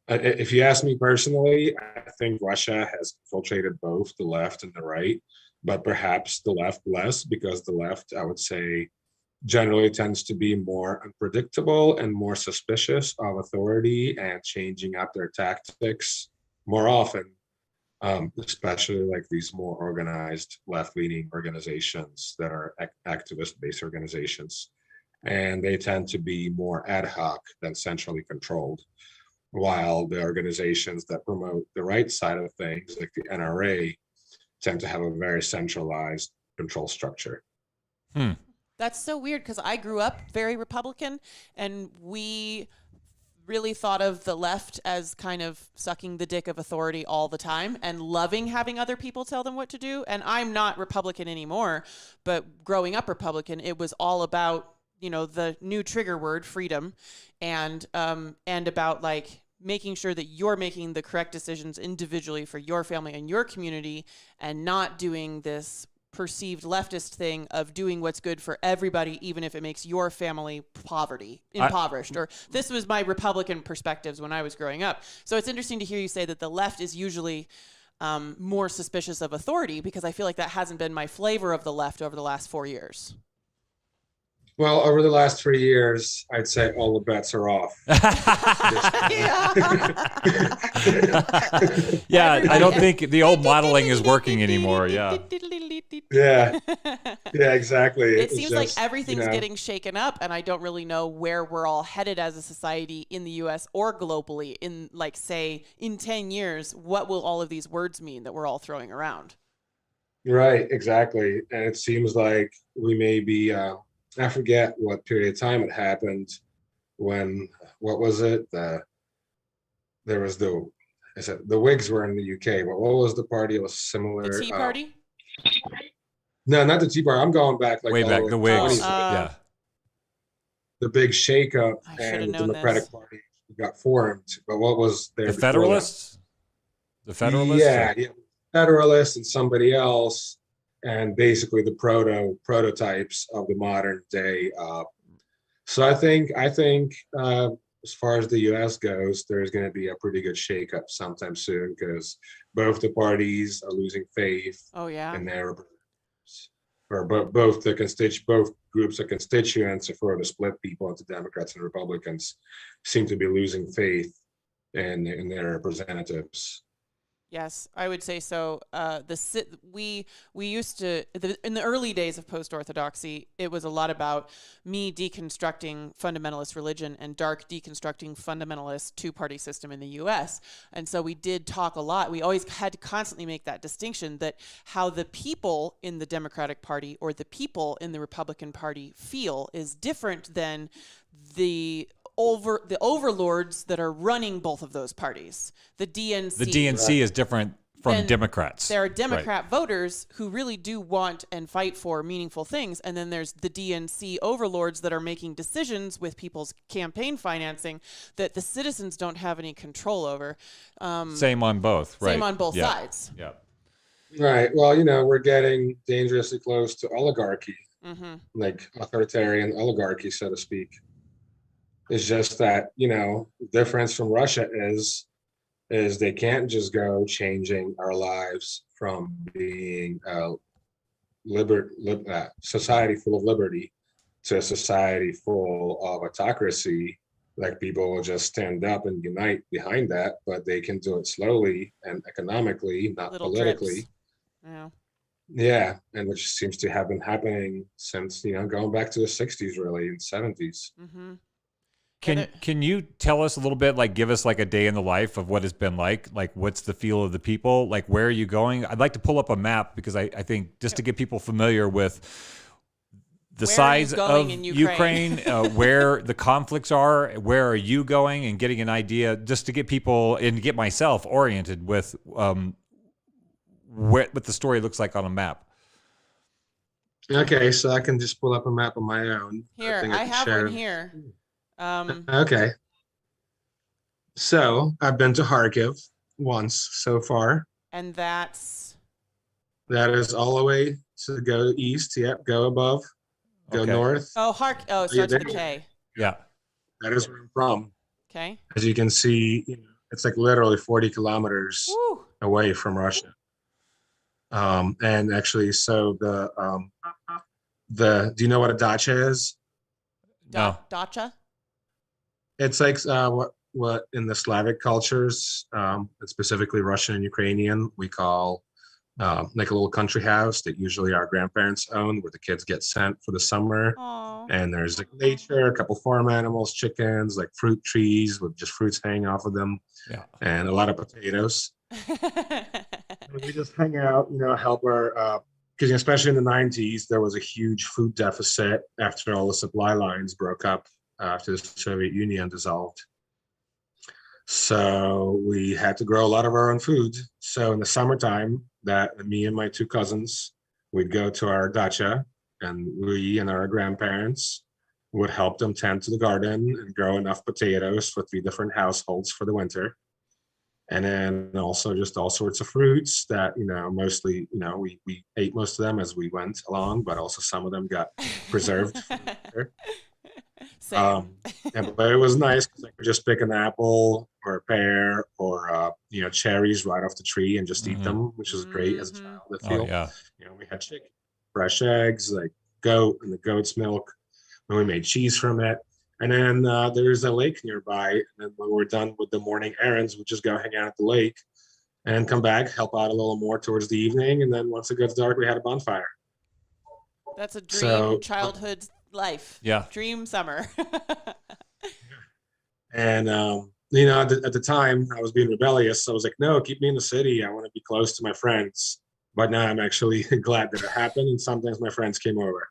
if you ask me personally, I think Russia has infiltrated both the left and the right, but perhaps the left less, because the left, I would say, generally tends to be more unpredictable and more suspicious of authority and changing up their tactics more often especially like these more organized left-leaning organizations that are activist-based organizations. And they tend to be more ad hoc than centrally controlled, while the organizations that promote the right side of things, like the NRA, tend to have a very centralized control structure. That's so weird because I grew up very Republican, and we really thought of the left as kind of sucking the dick of authority all the time and loving having other people tell them what to do. And I'm not Republican anymore, but growing up Republican, it was all about, you know, the new trigger word, freedom, and about like making sure that you're making the correct decisions individually for your family and your community, and not doing this perceived leftist thing of doing what's good for everybody, even if it makes your family impoverished. Or this was my Republican perspectives when I was growing up. So it's interesting to hear you say that the left is usually more suspicious of authority, because I feel like that hasn't been my flavor of the left over the last 4 years. Well, over the last 3 years, I'd say all the bets are off. Yeah, I don't think the old modeling is working anymore. Yeah. Yeah, exactly. It seems like everything's getting shaken up, and I don't really know where we're all headed as a society in the U.S. or globally. In, like, say, in 10 years, what will all of these words mean that we're all throwing around? Right, exactly. And it seems like we may be... I forget what period of time it happened when, what was it? The Whigs were in the UK, but what was the party? It was similar. The Tea Party? No, not the Tea Party. I'm going back like way back, the Whigs. Yeah. The big shakeup and the Democratic Party got formed. But what was there? The Federalists? The Federalists? Yeah, Federalists and somebody else. And basically the prototypes of the modern day. So I think as far as the U.S. goes, there's going to be a pretty good shakeup sometime soon, because both the parties are losing faith in their representatives, or both groups of constituents, if we're to split people into Democrats and Republicans, seem to be losing faith in their representatives. Yes, I would say so. We used to, in the early days of Post-Orthodoxy, it was a lot about me deconstructing fundamentalist religion and Dark deconstructing fundamentalist two-party system in the U.S. And so we did talk a lot. We always had to constantly make that distinction, that how the people in the Democratic Party or the people in the Republican Party feel is different than the overlords that are running both of those parties. The DNC is different from Democrats. There are Democrat voters who really do want and fight for meaningful things, and then there's the DNC overlords that are making decisions with people's campaign financing that the citizens don't have any control over. Same on both, right? Same on both sides. Yeah. Right. Well, we're getting dangerously close to oligarchy, like authoritarian oligarchy, so to speak. It's just that, the difference from Russia is they can't just go changing our lives from being a society full of liberty to a society full of autocracy. Like, people will just stand up and unite behind that, but they can do it slowly and economically, not Little politically. Drips. Yeah, and which seems to have been happening since, going back to the 60s, really, and 70s. Mm-hmm. Can you tell us a little bit, like, give us like a day in the life of what it's been like what's the feel of the people, like, where are you going? I'd like to pull up a map, because I think just to get people familiar with the size of Ukraine, where the conflicts are, where are you going, and getting an idea, just to get people and get myself oriented with what the story looks like on a map. Okay, so I can just pull up a map of my own. Here, I have one here. Okay. So I've been to Kharkiv once so far. And that is all the way to go east. Yep, go above, go north. Oh, it starts with a K. Yeah. That is where I'm from. Okay. As you can see, it's like literally 40 kilometers away from Russia. And actually, so do you know what a dacha is? No. Dacha? It's like what what in the Slavic cultures, and specifically Russian and Ukrainian, we call like a little country house that usually our grandparents own, where the kids get sent for the summer. Aww. And there's like nature, a couple farm animals, chickens, like fruit trees with just fruits hanging off of them, and a lot of potatoes. And we just hang out, help our, because especially in the 90s, there was a huge food deficit after all the supply lines broke up after the Soviet Union dissolved. So we had to grow a lot of our own food. So in the summertime, that me and my two cousins, we'd go to our dacha, and we and our grandparents would help them tend to the garden and grow enough potatoes for 3 different households for the winter. And then also just all sorts of fruits that, mostly, we ate most of them as we went along, but also some of them got preserved. But it was nice because I could just pick an apple or a pear or, cherries right off the tree and just eat them, which was great as a child. We had chicken, fresh eggs, like goat and the goat's milk, and we made cheese from it. And then there's a lake nearby. And then when we're done with the morning errands, we just go hang out at the lake and come back, help out a little more towards the evening. And then once it gets dark, we had a bonfire. That's a dream childhood life. Yeah. Dream summer. And, at the time I was being rebellious. So I was like, no, keep me in the city. I want to be close to my friends. But now I'm actually glad that it happened. And sometimes my friends came over.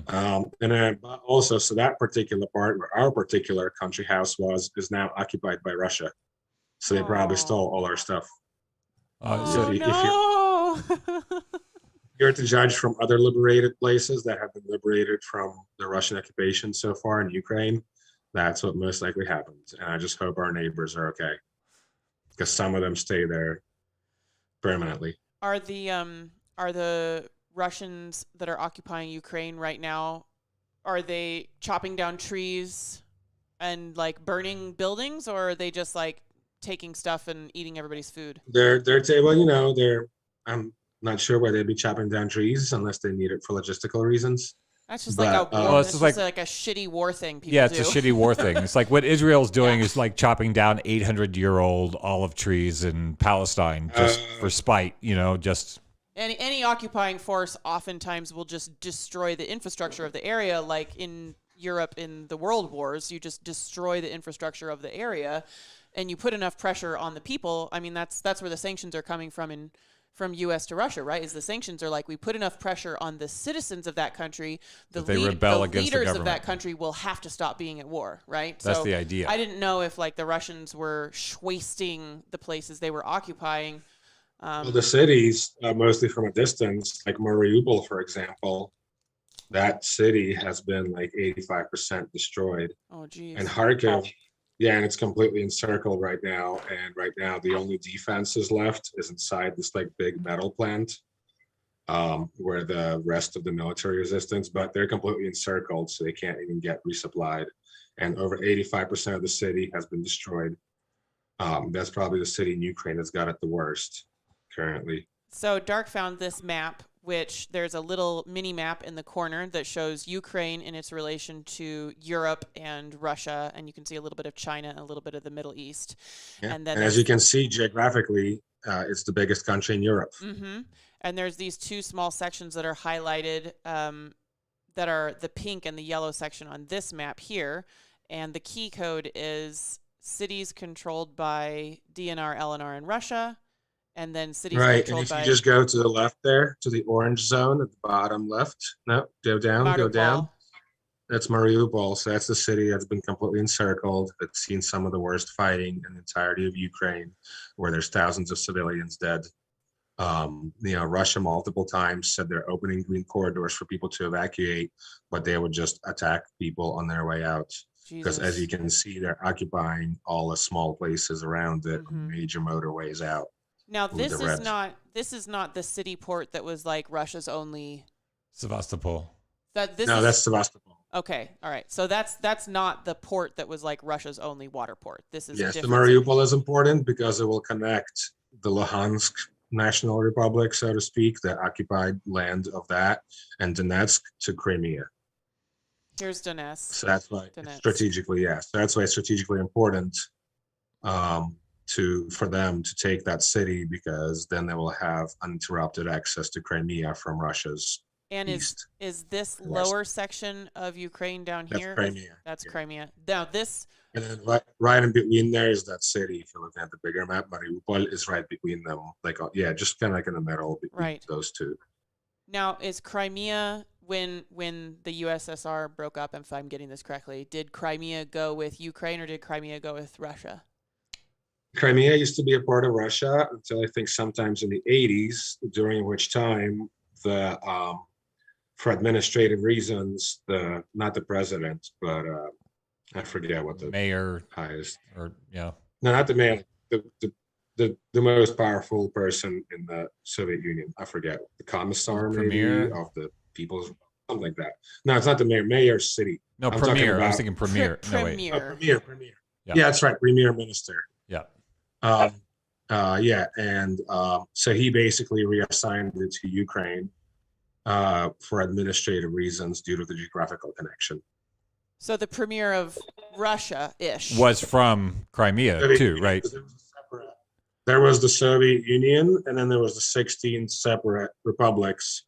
And then also, so that particular part where our particular country house is now occupied by Russia. So they probably stole all our stuff. If you're to judge from other liberated places that have been liberated from the Russian occupation so far in Ukraine, that's what most likely happened. And I just hope our neighbors are okay, because some of them stay there permanently. Are the Russians that are occupying Ukraine right now, are they chopping down trees and like burning buildings, or are they just like taking stuff and eating everybody's food? I'm not sure why they'd be chopping down trees unless they need it for logistical reasons. That's just like a war. It's just like a shitty war thing people do. It's a shitty war thing. It's like what Israel's doing is like chopping down 800-year-old olive trees in Palestine just for spite, just... Any occupying force oftentimes will just destroy the infrastructure of the area, like in Europe in the World Wars. You just destroy the infrastructure of the area, and you put enough pressure on the people. I mean, that's where the sanctions are coming from from U.S. to Russia, right? Is the sanctions are like, we put enough pressure on the citizens of that country, the leaders of that country will have to stop being at war, right? That's the idea. I didn't know if like the Russians were wasting the places they were occupying. The cities, mostly from a distance, like Mariupol, for example, that city has been like 85% destroyed. Oh, geez. And Kharkiv, and it's completely encircled right now. And right now, the only defenses left is inside this like big metal plant, where the rest of the military resistance, but they're completely encircled, so they can't even get resupplied. And over 85% of the city has been destroyed. That's probably the city in Ukraine that's got it the worst currently. So Dark found this map, which there's a little mini map in the corner that shows Ukraine in its relation to Europe and Russia, and you can see a little bit of China and a little bit of the Middle East. Yeah. And then as you can see geographically, it's the biggest country in Europe. Mm-hmm. And there's these two small sections that are highlighted, that are the pink and the yellow section on this map here, and the key code is cities controlled by DNR, LNR in Russia, and then cities controlled and if by... you just go to the left there, to the orange zone at the bottom left. No, go down, go down. That's Mariupol. So that's the city that's been completely encircled. It's seen some of the worst fighting in the entirety of Ukraine, where there's thousands of civilians dead. Russia multiple times said they're opening green corridors for people to evacuate, but they would just attack people on their way out. Because as you can see, they're occupying all the small places around it, major motorways out. Now this is not the city port that was like Russia's only. Sevastopol. That's Sevastopol. Okay, all right. So that's not the port that was like Russia's only water port. This is the Mariupol is important because it will connect the Luhansk National Republic, so to speak, the occupied land of that, and Donetsk to Crimea. Here's Donetsk. So that's why strategically, yes. So that's why it's strategically important for them to take that city, because then they will have uninterrupted access to Crimea from Russia's And east. is this and west. lower section of Ukraine down That's here? Crimea. That's Yeah. Crimea. Now this. And then right in between there is that city. If you're looking at the bigger map, Mariupol is right between them. Like, just kind of like in the middle between those two. Now, is Crimea, when the USSR broke up, if I'm getting this correctly, did Crimea go with Ukraine or did Crimea go with Russia? Crimea used to be a part of Russia until I think sometimes in the 80s, during which time for administrative reasons, not the president, but I forget what the mayor highest, no, not the mayor, the most powerful person in the Soviet Union. I forget, the commissar maybe of the people's, something like that. No, it's not the mayor. Mayor's city. No, premier. I was thinking premier. No, wait. Premier. Yeah, that's right. Premier minister. Yeah. And so he basically reassigned it to Ukraine for administrative reasons due to the geographical connection. So the premier of Russia-ish was from Crimea too, right? There was the Soviet Union, and then there was the 16 separate republics.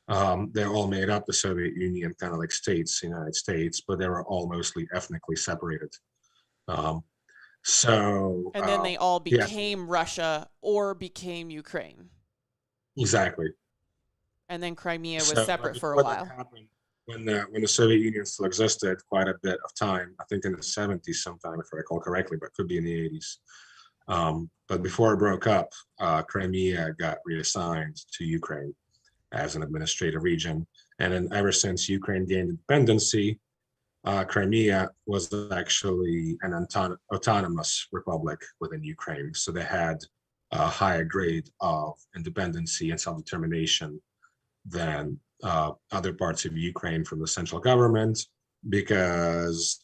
They all made up the Soviet Union, kind of like states, United States, but they were all mostly ethnically separated. And then they all became Russia or became Ukraine. Exactly. And then Crimea was separate for a while. When the Soviet Union still existed quite a bit of time, I think in the 70s sometime, if I recall correctly, but it could be in the 80s. But before it broke up, Crimea got reassigned to Ukraine as an administrative region. And then ever since Ukraine gained independency, Crimea was actually an autonomous republic within Ukraine. So they had a higher grade of independency and self-determination than other parts of Ukraine from the central government, because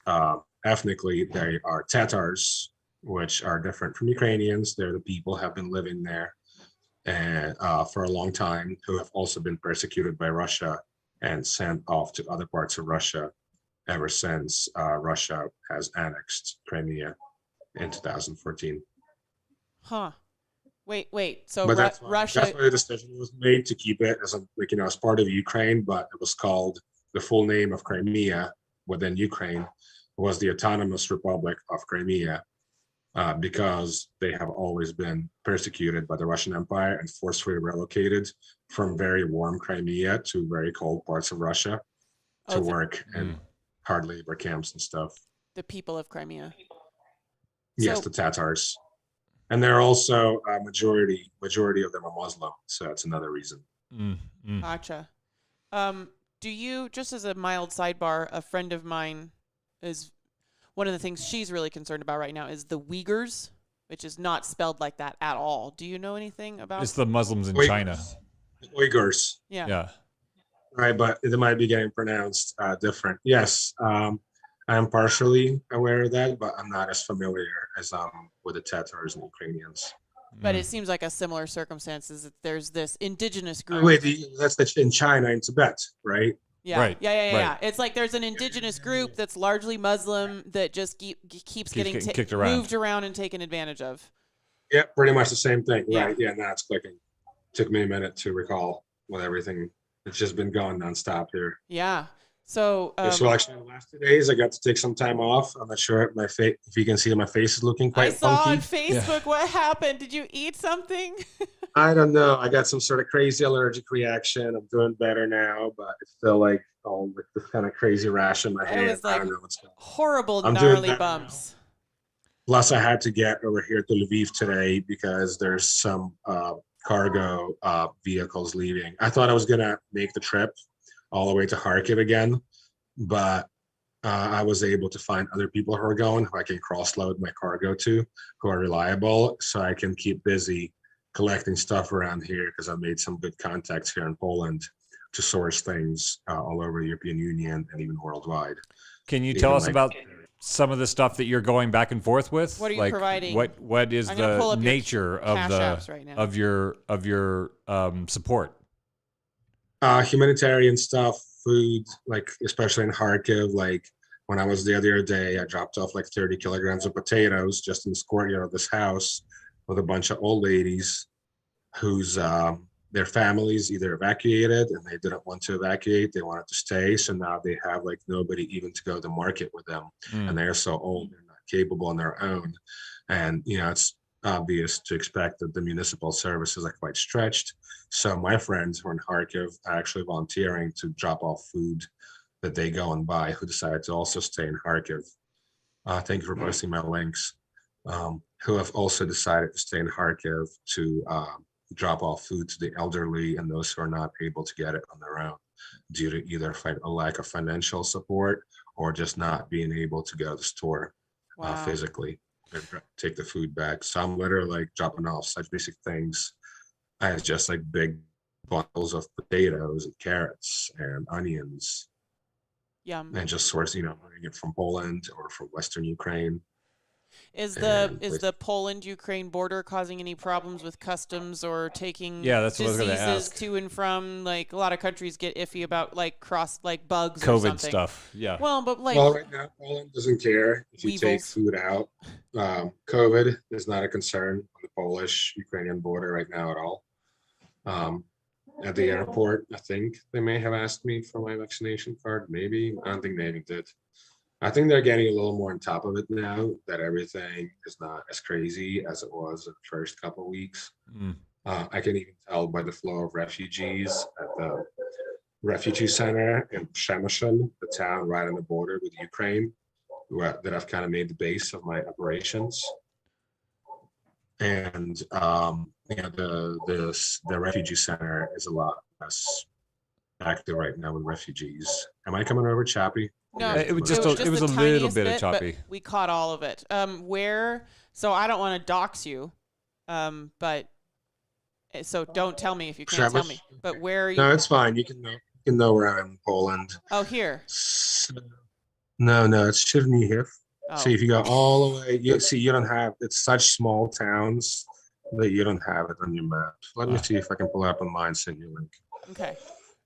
ethnically they are Tatars, which are different from Ukrainians. They're the people who have been living there and for a long time, who have also been persecuted by Russia and sent off to other parts of Russia ever since Russia has annexed Crimea in 2014. Huh. Wait. So That's Russia. why the decision was made to keep it as as part of Ukraine, but it was called, the full name of Crimea within Ukraine was the Autonomous Republic of Crimea, because they have always been persecuted by the Russian Empire and forcefully relocated from very warm Crimea to very cold parts of Russia to work in hard labor camps and stuff. The people of Crimea. Yes, the Tatars. And they're also a majority of them are Muslim, so that's another reason. Gotcha. Do you, just as a mild sidebar, a friend of mine is, one of the things she's really concerned about right now is the Uyghurs, which is not spelled like that at all. Do you know anything about? It's the Muslims in China. Uyghurs. Yeah. Right, but it might be getting pronounced different. Yes, I'm partially aware of that, but I'm not as familiar as with the Tatars and Ukrainians. But it seems like a similar circumstance is that there's this indigenous group. Wait, that's in China and Tibet, right? Yeah. Right. Yeah. It's like there's an indigenous group that's largely Muslim that just keeps getting kicked around. moved around and taken advantage of. Yeah, pretty much the same thing. Yeah. Right. Yeah, now it's clicking. Took me a minute to recall with everything. It's just been going nonstop here. Yeah. So, so actually, the last 2 days I got to take some time off. I'm not sure if you can see my face is looking quite funky. I saw on Facebook what happened. Did you eat something? I don't know. I got some sort of crazy allergic reaction. I'm doing better now, but it's still like with this kind of crazy rash in my head. It was like I don't know what's going on. horrible, gnarly bumps. Plus, I had to get over here to Lviv today because there's some cargo vehicles leaving. I thought I was gonna make the trip all the way to Kharkiv again, but I was able to find other people who are going, who I can cross-load my cargo to, who are reliable, so I can keep busy collecting stuff around here, because I've made some good contacts here in Poland to source things all over the European Union and even worldwide. Can you tell us about some of the stuff that you're going back and forth with? What are you providing? What is the nature of your support? Humanitarian stuff, food, like especially in Kharkiv, like when I was there the other day, I dropped off like 30 kilograms of potatoes just in this courtyard of this house with a bunch of old ladies whose their families either evacuated and they didn't want to evacuate. They wanted to stay. So now they have like nobody even to go to market with them. And they're so old, they're not capable on their own. And, you know, it's obvious to expect that the municipal services are quite stretched. So my friends who are in Kharkiv are actually volunteering to drop off food that they go and buy, who decided to also stay in Kharkiv. Thank you for posting my links. Who have also decided to stay in Kharkiv to drop off food to the elderly and those who are not able to get it on their own due to either a lack of financial support or just not being able to go to the store physically and take the food back. So I'm literally like dropping off such basic things as just like big bundles of potatoes and carrots and onions. Yum. And just bringing it from Poland or from Western Ukraine. Is the Poland-Ukraine border causing any problems with customs or taking that's what I was gonna diseases ask. to and from? Like a lot of countries get iffy about like bugs COVID or something. stuff. Yeah. Well, but like right now Poland doesn't care if you take weevils. food out. COVID is not a concern on the Polish-Ukrainian border right now at all. At the airport, I think they may have asked me for my vaccination card. Maybe. I don't think they even did. I think they're getting a little more on top of it now that everything is not as crazy as it was in the first couple of weeks. I can even tell by the flow of refugees at the refugee center in Przemyśl, the town right on the border with Ukraine, that I've kind of made the base of my operations. And the refugee center is a lot less active right now with refugees. Am I coming over choppy? No, it was a little bit of choppy. But we caught all of it. So I don't want to dox you, but so don't tell me if you can't tell me. But where are you? No, it's fine. You can know where I'm in Poland. Oh, here. No, it's Chernihiv. Oh. So if you go all the way, you don't have. It's such small towns that you don't have it on your map. Let me see if I can pull it up on mine. Send you a link. Okay.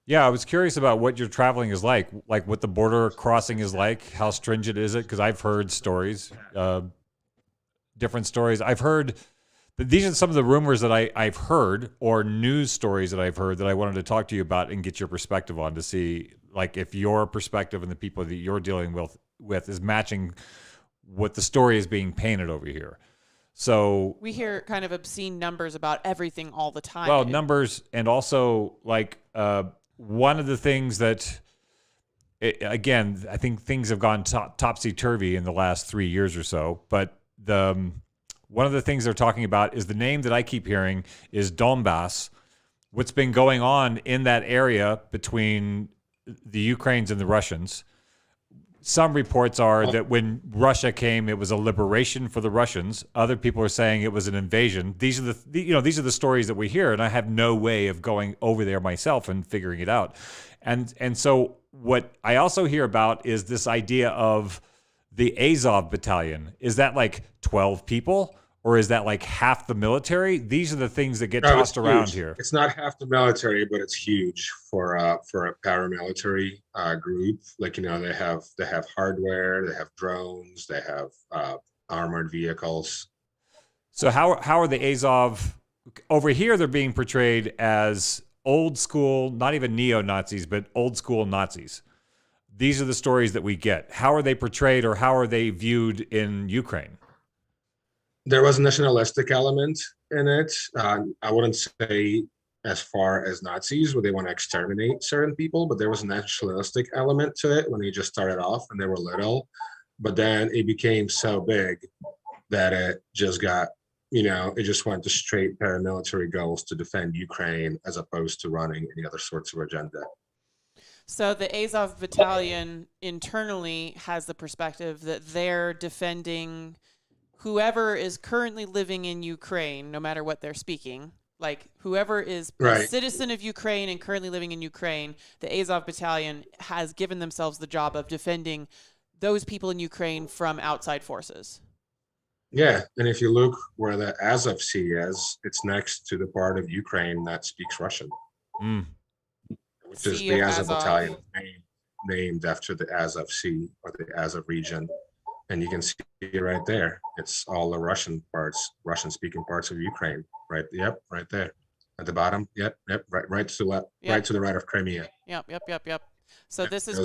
Yeah, I was curious about what your traveling is like what the border crossing is like. How stringent is it? Because I've heard stories, different stories. I've heard, these are some of the rumors that I've heard, or news stories that I've heard that I wanted to talk to you about and get your perspective on, to see like if your perspective and the people that you're dealing with is matching what the story is being painted over here. So we hear kind of obscene numbers about everything all the time. Well, numbers, and also like one of the things that, again, I think things have gone topsy-turvy in the last 3 years or so, but one of the things they're talking about is the name that I keep hearing is Donbass. What's been going on in that area between the Ukrainians and the Russians. Some reports are that when Russia came, it was a liberation for the Russians. Other people are saying it was an invasion. These are the stories that we hear, and I have no way of going over there myself and figuring it out. And so what I also hear about is this idea of the Azov battalion. Is that like 12 people? Or is that like half the military? These are the things that get tossed around here. It's not half the military, but it's huge for a paramilitary group. Like, they have hardware, they have drones, they have armored vehicles. So how are the Azov over here? They're being portrayed as old school, not even neo-Nazis, but old school Nazis. These are the stories that we get. How are they portrayed, or how are they viewed in Ukraine? There was a nationalistic element in it. I wouldn't say as far as Nazis, where they want to exterminate certain people, but there was a nationalistic element to it when they just started off and they were little. But then it became so big that it just got, it just went to straight paramilitary goals to defend Ukraine as opposed to running any other sorts of agenda. So the Azov battalion internally has the perspective that they're defending whoever is currently living in Ukraine, no matter what they're speaking, like whoever is a citizen of Ukraine and currently living in Ukraine, the Azov battalion has given themselves the job of defending those people in Ukraine from outside forces. Yeah, and if you look where the Azov Sea is, it's next to the part of Ukraine that speaks Russian, which is the Azov battalion name. named after the Azov Sea or the Azov region. And you can see it right there. It's all the Russian-speaking parts of Ukraine. Right. Yep. Right there at the bottom. Yep. Right to the left. Yep. Right to the right of Crimea. Yep. So this is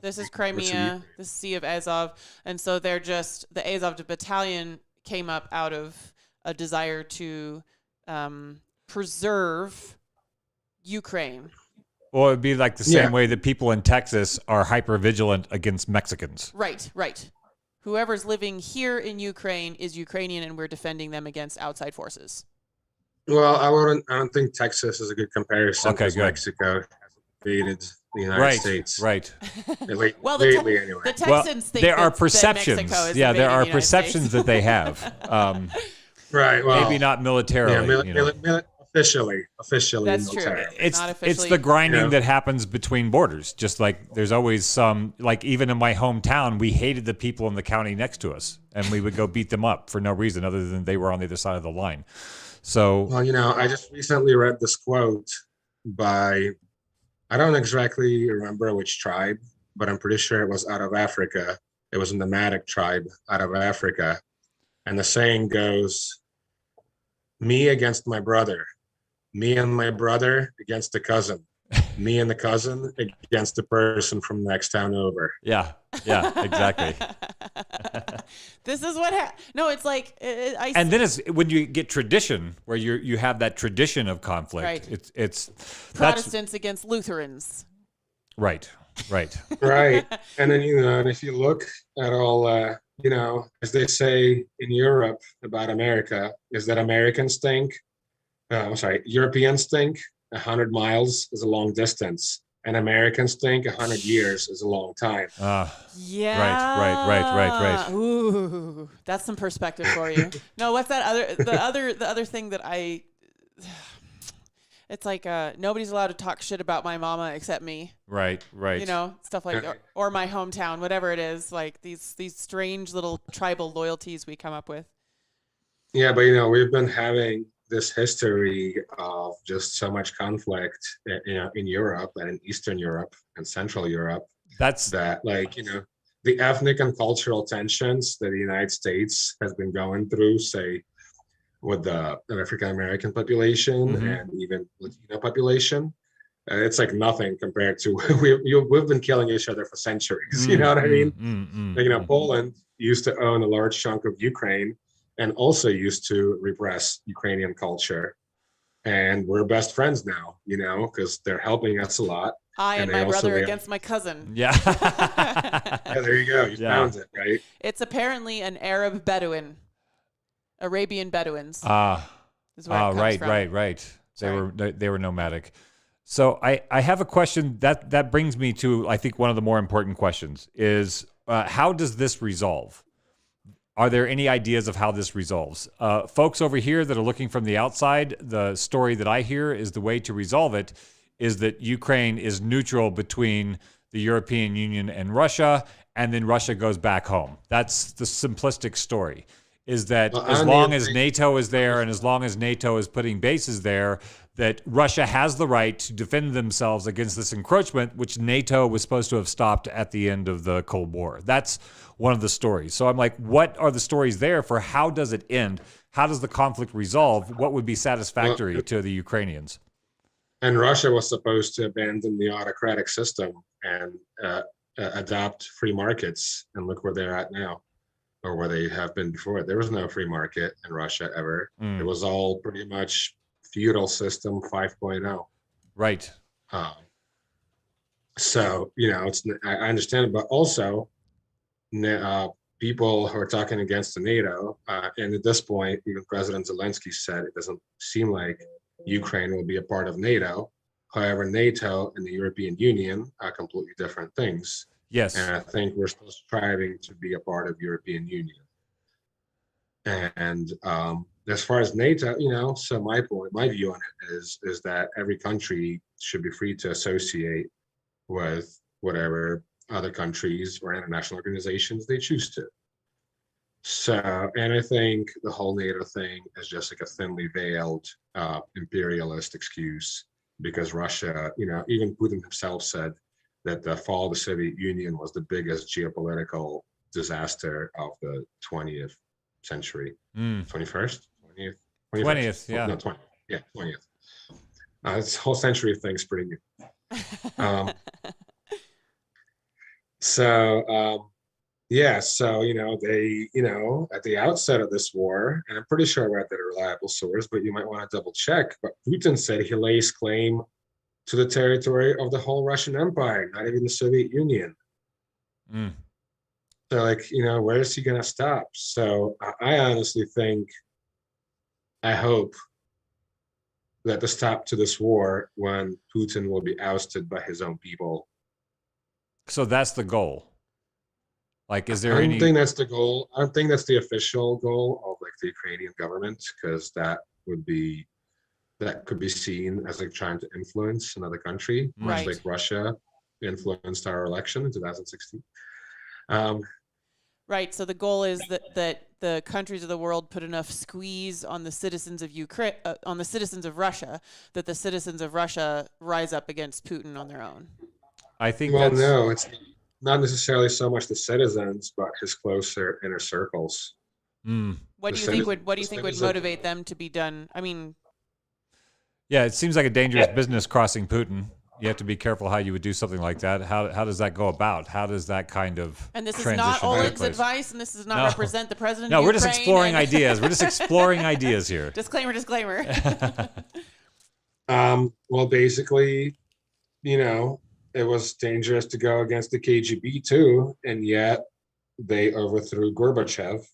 this is Crimea, the Sea of Azov, and so they're just the Azov battalion came up out of a desire to preserve Ukraine. Well, it'd be like the same way that people in Texas are hyper vigilant against Mexicans. Right. Whoever's living here in Ukraine is Ukrainian, and we're defending them against outside forces. Well, I don't think Texas is a good comparison because Mexico has invaded the United States. Right. Lately, anyway. The Texans think there are that perceptions. Mexico is there are the perceptions that they have. Right. Well, maybe not militarily. Officially. That's military. True. It's the grinding that happens between borders. Just like there's always some, like even in my hometown, we hated the people in the county next to us, and we would go beat them up for no reason other than they were on the other side of the line. So, well, I just recently read this quote by, I don't exactly remember which tribe, but I'm pretty sure it was out of Africa. It was a Memetic tribe out of Africa. And the saying goes, me against my brother, me and my brother against the cousin, me and the cousin against the person from next town over. Yeah, exactly. This is what no, it's like and then it's when you get tradition where you have that tradition of conflict. Right. It's Protestants against Lutherans. Right. Right. And then and if you look at all as they say in Europe about America, is that Americans think Europeans think 100 miles is a long distance, and Americans think 100 years is a long time. Yeah. Right. Ooh, that's some perspective for you. No, what's that the other thing that it's like nobody's allowed to talk shit about my mama except me. Right. Stuff like or my hometown, whatever it is, like these strange little tribal loyalties we come up with. Yeah, but we've been having this history of just so much conflict in Europe and in Eastern Europe and Central Europe. The ethnic and cultural tensions that the United States has been going through, say, with the African American population and even Latino population, it's like nothing compared to we've been killing each other for centuries. You know what I mean? Poland used to own a large chunk of Ukraine and also used to repress Ukrainian culture, and we're best friends now. Because they're helping us a lot. I and my brother against my cousin. Yeah. Yeah, there you go. You found it, right? It's apparently an Arab Bedouin. Arabian Bedouins. Right. They were nomadic. So I have a question that brings me to, I think, one of the more important questions is how does this resolve? Are there any ideas of how this resolves? Folks over here that are looking from the outside, the story that I hear is the way to resolve it is that Ukraine is neutral between the European Union and Russia, and then Russia goes back home. That's the simplistic story. Is that as long as NATO is there and as long as NATO is putting bases there, that Russia has the right to defend themselves against this encroachment, which NATO was supposed to have stopped at the end of the Cold War. That's one of the stories. So I'm like, what are the stories there for how does it end? How does the conflict resolve? What would be satisfactory to the Ukrainians? And Russia was supposed to abandon the autocratic system and adopt free markets. And look where they're at now. Or where they have been before. There was no free market in Russia ever. It was all pretty much feudal system 5.0. Right. So, I understand it, but also people who are talking against the NATO, and at this point, even President Zelensky said it doesn't seem like Ukraine will be a part of NATO. However, NATO and the European Union are completely different things. Yes. And I think we're still striving to be a part of European Union. And as far as NATO, so my view on it is that every country should be free to associate with whatever other countries or international organizations they choose to. So, and I think the whole NATO thing is just like a thinly veiled imperialist excuse because Russia, even Putin himself said, that the fall of the Soviet Union was the biggest geopolitical disaster of the 20th century. 21st? 20th? 20th, yeah. No, 20th. Yeah, 20th. This whole century of things pretty new. Yeah, so, they, at the outset of this war, and I'm pretty sure I read that a reliable source, but you might want to double check, but Putin said he lays claim to the territory of the whole Russian Empire, not even the Soviet Union. So, where is he going to stop? So I honestly think, I hope that the stop to this war when Putin will be ousted by his own people. So that's the goal. Is there I don't think that's the goal. I don't think that's the official goal of the Ukrainian government, because that could be seen as trying to influence another country, much like Russia influenced our election in 2016. Right. So the goal is that the countries of the world put enough squeeze on the citizens of Ukraine, on the citizens of Russia, that the citizens of Russia rise up against Putin on their own. I think. Well, no, it's not necessarily so much the citizens, but his closer inner circles. What do you think would motivate them to be done? I mean, yeah, it seems like a dangerous business crossing Putin. You have to be careful how you would do something like that. How does that go about? How does that kind of and this is not Oleg's advice, and this does not represent the president. No, of we're Ukraine just exploring ideas. We're just exploring ideas here. Disclaimer. Well, basically, it was dangerous to go against the KGB too, and yet they overthrew Gorbachev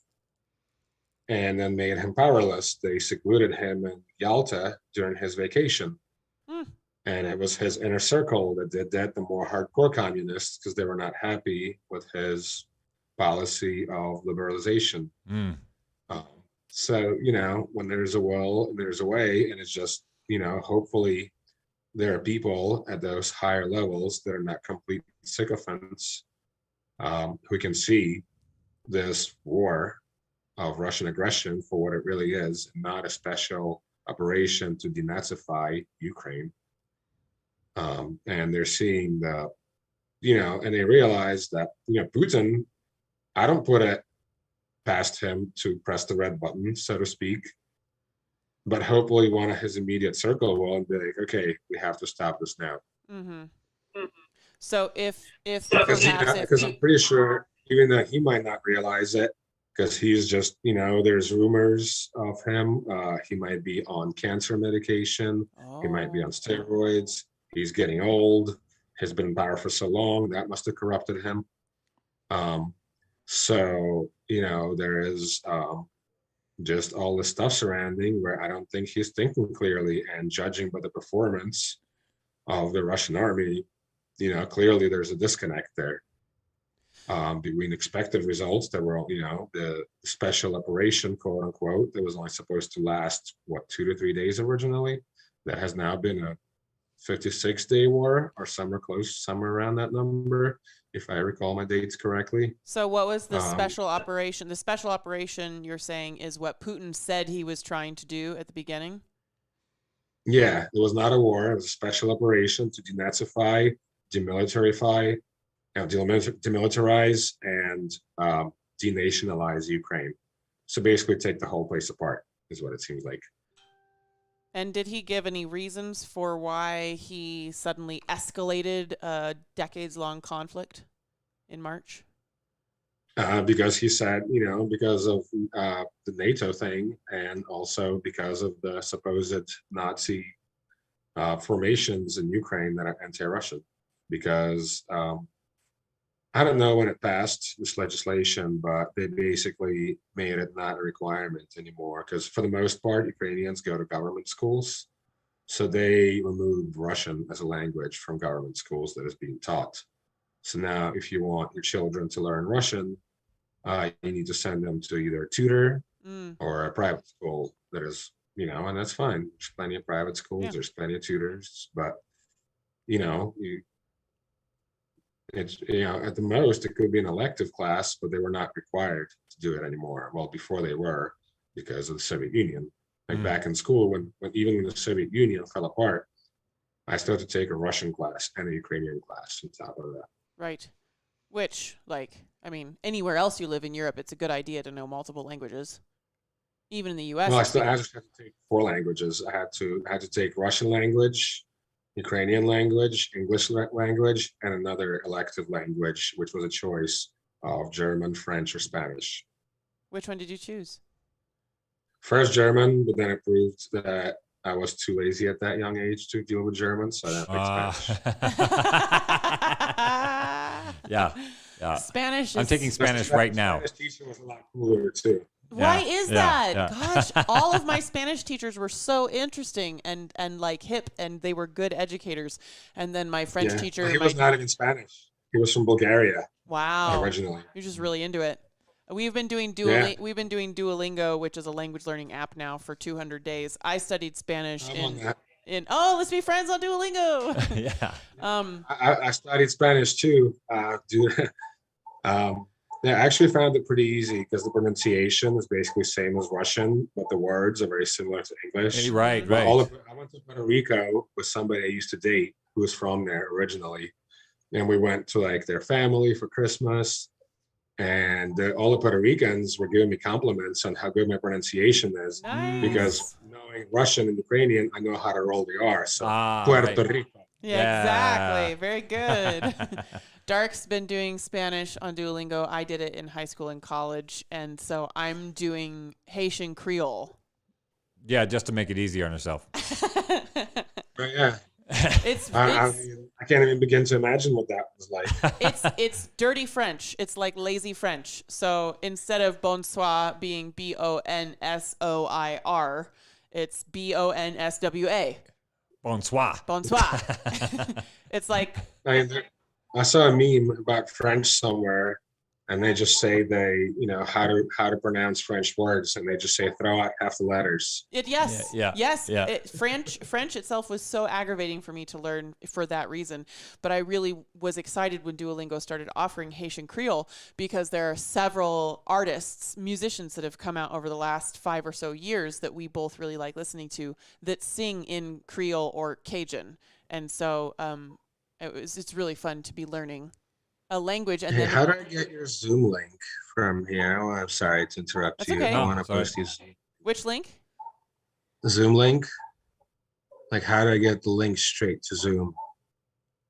and then made him powerless. They secluded him in Yalta during his vacation. And it was his inner circle that did that, the more hardcore communists, because they were not happy with his policy of liberalization. So, when there's a will, there's a way, and it's just, hopefully there are people at those higher levels that are not complete sycophants who can see this war of Russian aggression for what it really is, not a special operation to denazify Ukraine. And they're seeing the, and they realize that, Putin, I don't put it past him to press the red button, so to speak, but hopefully one of his immediate circle will be like, okay, we have to stop this now. So if because I'm pretty sure, even though he might not realize it, because he's just, there's rumors of him. He might be on cancer medication. He might be on steroids. He's getting old, has been in power for so long, that must have corrupted him. So, there is just all this stuff surrounding where I don't think he's thinking clearly, and judging by the performance of the Russian army, clearly there's a disconnect there between expected results that were, the special operation, quote unquote, that was only supposed to last, 2 to 3 days originally, that has now been a 56-day war, or somewhere around that number, if I recall my dates correctly. So what was the special operation? The special operation you're saying is what Putin said he was trying to do at the beginning? Yeah, it was not a war. It was a special operation to denazify, demilitarize, and denationalize Ukraine. So basically take the whole place apart, is what it seems like. And did he give any reasons for why he suddenly escalated a decades-long conflict in March? Because he said, because of the NATO thing, and also because of the supposed Nazi formations in Ukraine that are anti-Russian. Because I don't know when it passed, this legislation, but they basically made it not a requirement anymore, because for the most part, Ukrainians go to government schools. So they removed Russian as a language from government schools that is being taught. So now if you want your children to learn Russian, you need to send them to either a tutor or a private school that is, and that's fine. There's plenty of private schools, there's plenty of tutors, but, it's, at the most, it could be an elective class, but they were not required to do it anymore. Well, before they were, because of the Soviet Union. Back in school, when the Soviet Union fell apart, I still have to take a Russian class and a Ukrainian class on top of that. Right. Which, anywhere else you live in Europe, it's a good idea to know multiple languages. Even in the U.S. Well, I just had to take 4 languages. I had to take Russian language, Ukrainian language, English language, and another elective language, which was a choice of German, French, or Spanish. Which one did you choose? First German, but then it proved that I was too lazy at that young age to deal with German, so I picked Spanish. Yeah. Spanish. I'm taking Spanish right now. Spanish teacher was a lot cooler too. Why is that? Yeah. Gosh, all of my Spanish teachers were so interesting and like hip, and they were good educators. And then my French teacher, he was not even Spanish. He was from Bulgaria. Wow. Originally. You're just really into it. We've been doing Duolingo, which is a language learning app now, for 200 days. I studied Spanish let's be friends on Duolingo. Yeah. I studied Spanish too. I actually found it pretty easy because the pronunciation is basically the same as Russian, but the words are very similar to English. Right. I went to Puerto Rico with somebody I used to date who was from there originally. And we went to like their family for Christmas. And all the Puerto Ricans were giving me compliments on how good my pronunciation is. Nice. Because knowing Russian and Ukrainian, I know how to roll the R. So Puerto Rico. Yeah, exactly. Very good. Dark's been doing Spanish on Duolingo. I did it in high school and college. And so I'm doing Haitian Creole. Yeah, just to make it easier on yourself. Yeah. I can't even begin to imagine what that was like. It's dirty French. It's like lazy French. So instead of bonsoir being BONSOIR, it's BONSWA. Bonsoir. Bonsoir. It's like I saw a meme about French somewhere, and they just say how to pronounce French words, and they just say throw out half the letters. Yes. French itself was so aggravating for me to learn for that reason, but I really was excited when Duolingo started offering Haitian Creole, because there are several artists, musicians that have come out over the last 5 or so years that we both really like listening to that sing in Creole or Cajun, and so it's really fun to be learning a language. And then how do I get your Zoom link from here? Oh, I'm sorry to interrupt you. Okay. I want to post these. Which link? Zoom link. Like, how do I get the link straight to Zoom?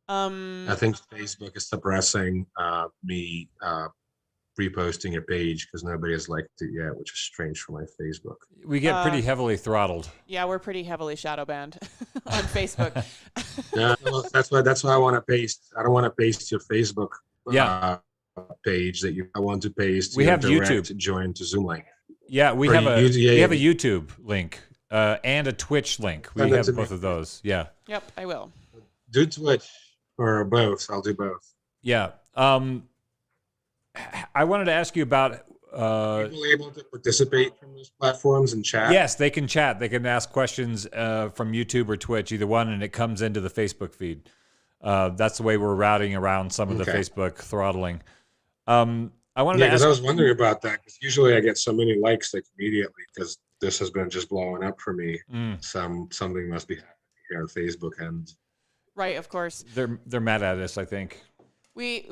I think Facebook is suppressing me reposting your page because nobody has liked it yet, which is strange for my Facebook. We get pretty heavily throttled. Yeah, we're pretty heavily shadow banned on Facebook. Yeah, well, that's why I want to paste. I don't want to paste your Facebook page that I want to paste. We have direct YouTube. Join to Zoom link. Yeah, we have a YouTube link and a Twitch link. We have both of those. Yeah. Yep, I will. Do Twitch or both. I'll do both. Yeah. I wanted to ask you about people able to participate from those platforms and chat. Yes, they can chat. They can ask questions from YouTube or Twitch, either one, and it comes into the Facebook feed. That's the way we're routing around some of the Facebook throttling. I wanted to ask. I was wondering about that because usually I get so many likes like immediately because this has been just blowing up for me. Something must be happening here on Facebook and. Right, of course. They're mad at us, I think. We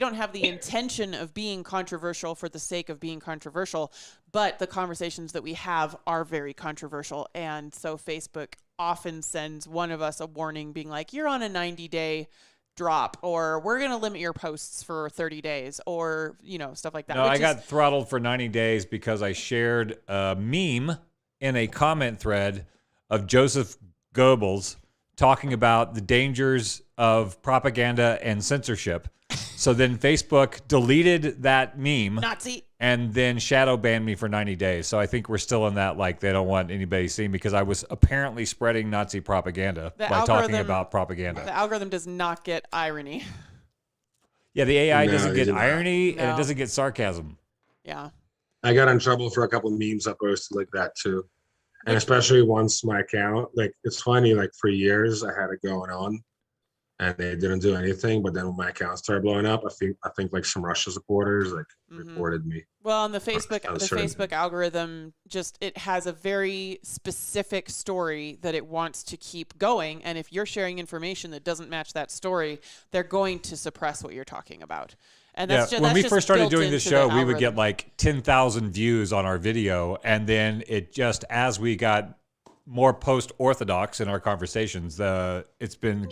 don't have the intention of being controversial for the sake of being controversial, but the conversations that we have are very controversial. And so Facebook often sends one of us a warning being like, you're on a 90-day drop, or we're going to limit your posts for 30 days, or, stuff like that. No, I got throttled for 90 days because I shared a meme in a comment thread of Joseph Goebbels talking about the dangers of propaganda and censorship. So then Facebook deleted that meme Nazi and then shadow banned me for 90 days. So I think we're still in that, like, they don't want anybody seeing because I was apparently spreading Nazi propaganda by talking about propaganda. The algorithm does not get irony. Yeah, the AI doesn't get irony and it doesn't get sarcasm. Yeah. I got in trouble for a couple of memes I posted like that too. And especially once my account, like, it's funny, like, for years I had it going on. and they didn't do anything. But then when my account started blowing up, I think like some Russia supporters like reported me. Well, on the Facebook algorithm, it has a very specific story that it wants to keep going, and if you're sharing information that doesn't match that story, they're going to suppress what you're talking about. And that's when we first started doing this show, we would get like 10,000 views on our video, and then it just, as we got more post-Orthodox in our conversations, it's been...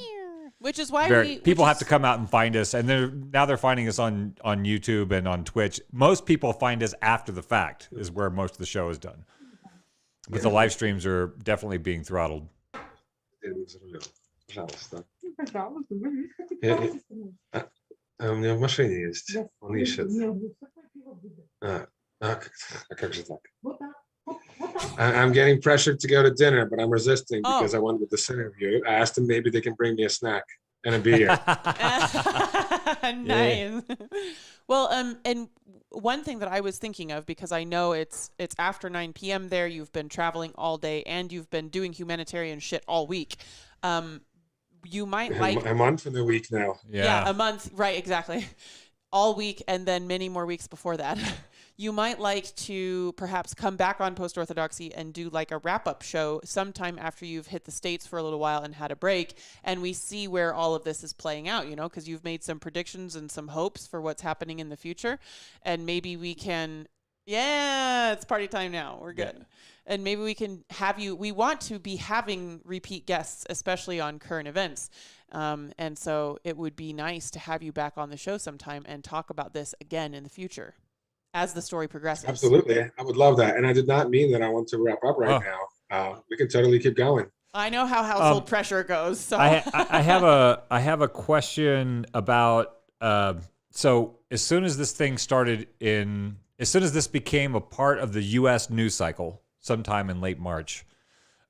Which is why people have to come out and find us, and now they're finding us on YouTube and on Twitch. Most people find us after the fact is where most of the show is done. But the live streams are definitely being throttled. У меня в машине есть. Он ищет. Как же так? I'm getting pressured to go to dinner, but I'm resisting because I went with this interview. I asked them maybe they can bring me a snack and a beer. Nice. Well, and one thing that I was thinking of, because I know it's after 9 p.m. there, you've been traveling all day and you've been doing humanitarian shit all week. You might like a month in a week now. Yeah, a month, right? Exactly, all week, and then many more weeks before that. You might like to perhaps come back on Post-Orthodoxy and do like a wrap-up show sometime after you've hit the States for a little while and had a break, and we see where all of this is playing out, because you've made some predictions and some hopes for what's happening in the future, and maybe we can, it's party time now, we're good. Yeah. And maybe we can have you, we want to be having repeat guests, especially on current events. And so it would be nice to have you back on the show sometime and talk about this again in the future as the story progresses. Absolutely. I would love that. And I did not mean that I want to wrap up right now. We can totally keep going. I know how household pressure goes. So I have a question about, so as soon as this thing started as soon as this became a part of the U.S. news cycle, sometime in late March,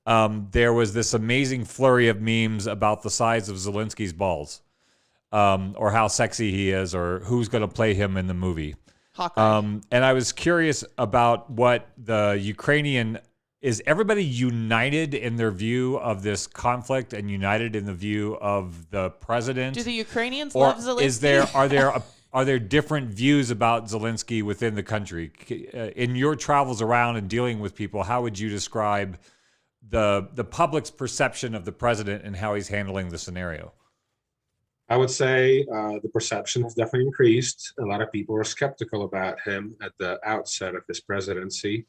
there was this amazing flurry of memes about the size of Zelensky's balls, or how sexy he is, or who's going to play him in the movie. And I was curious about what the Ukrainian, is everybody united in their view of this conflict and united in the view of the president? Do the Ukrainians love Zelensky? Are there different views about Zelensky within the country? In your travels around and dealing with people, how would you describe the public's perception of the president and how he's handling the scenario? I would say the perception has definitely increased. A lot of people were skeptical about him at the outset of his presidency,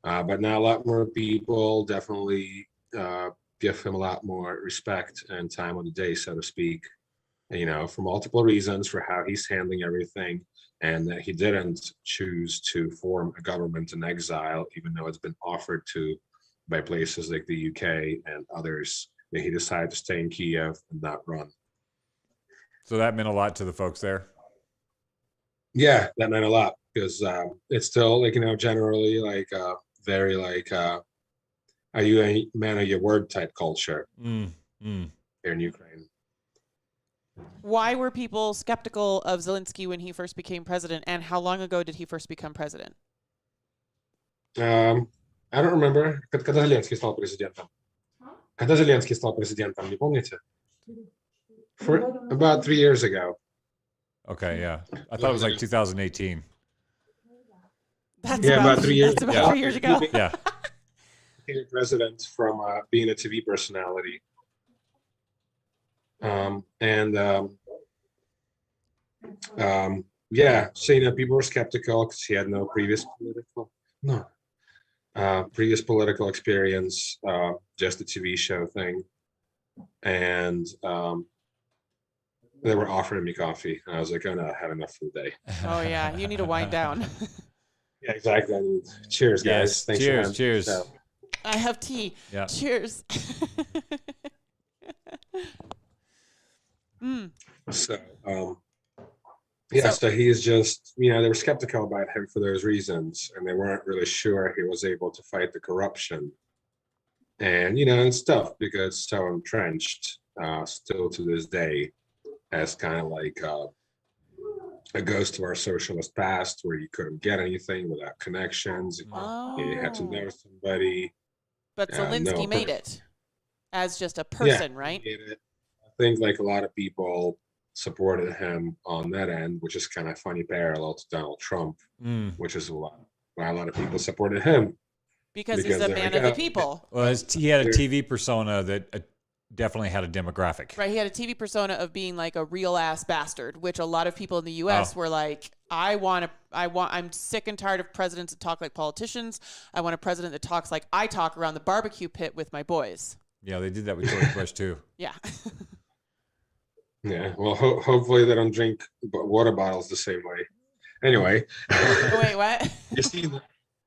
but now a lot more people definitely give him a lot more respect and time on the day, so to speak. For multiple reasons for how he's handling everything, and that he didn't choose to form a government in exile, even though it's been offered to by places like the UK and others, that he decided to stay in Kiev and not run. So that meant a lot to the folks there? Yeah, that meant a lot, because it's still generally very are you a man of your word type culture here in Ukraine. Why were people skeptical of Zelensky when he first became president, and how long ago did he first become president? I don't remember. Когда Зеленский стал президентом? Не помните? For about 3 years ago. Okay, yeah. I thought it was like 2018. That's about 3 years. That's about 3 years ago. Yeah. Became president from being a TV personality. So people were skeptical because he had no previous political experience, just a TV show thing, and they were offering me coffee, and I was like, "Oh no, I had enough for the day." Oh yeah, you need to wind down. Yeah, exactly. Cheers, guys. Yes. Thanks Cheers. So. I have tea. Yeah. Cheers. So he's just, they were skeptical about him for those reasons, and they weren't really sure he was able to fight the corruption. And, it's tough because it's so entrenched still to this day as kind of like a ghost to our socialist past, where you couldn't get anything without connections. You had to know somebody. But Zelensky made it as just a person, right? Made it. think like a lot of people supported him on that end, which is kind of funny parallel to Donald Trump, which is why a lot of people supported him. Because he's a man of the people. Well, he had a TV persona that definitely had a demographic. Right, he had a TV persona of being like a real ass bastard, which a lot of people in the U.S. were like, I'm sick and tired of presidents that talk like politicians. I want a president that talks like I talk around the barbecue pit with my boys. Yeah, they did that with George Bush too. Yeah. Yeah, well, hopefully they don't drink water bottles the same way. Anyway. Wait, what?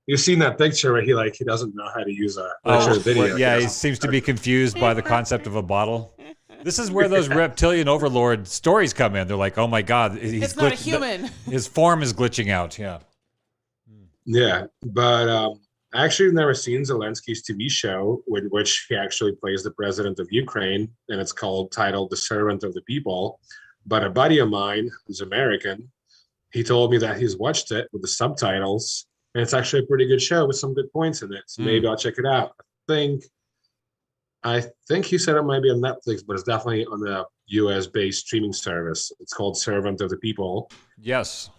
You've seen that picture where he doesn't know how to use a video. Well, yeah, he seems to be confused by the concept of a bottle. This is where those reptilian overlord stories come in. They're like, oh my God, it's not a human. His form is glitching out. Yeah. Yeah, but I actually have never seen Zelensky's TV show, with which he actually plays the president of Ukraine, and it's titled The Servant of the People. But a buddy of mine who's American, he told me that he's watched it with the subtitles, and it's actually a pretty good show with some good points in it. So maybe I'll check it out. I think he said it might be on Netflix, but it's definitely on the US-based streaming service. It's called Servant of the People. Yes.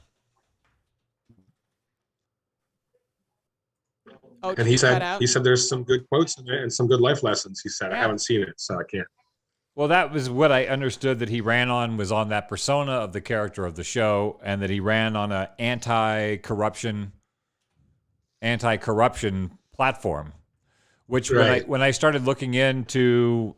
Oh, and he said there's some good quotes in it and some good life lessons. He said, I haven't seen it, so I can't. Well, that was what I understood that he ran on, was on that persona of the character of the show, and that he ran on an anti-corruption platform, which when I started looking into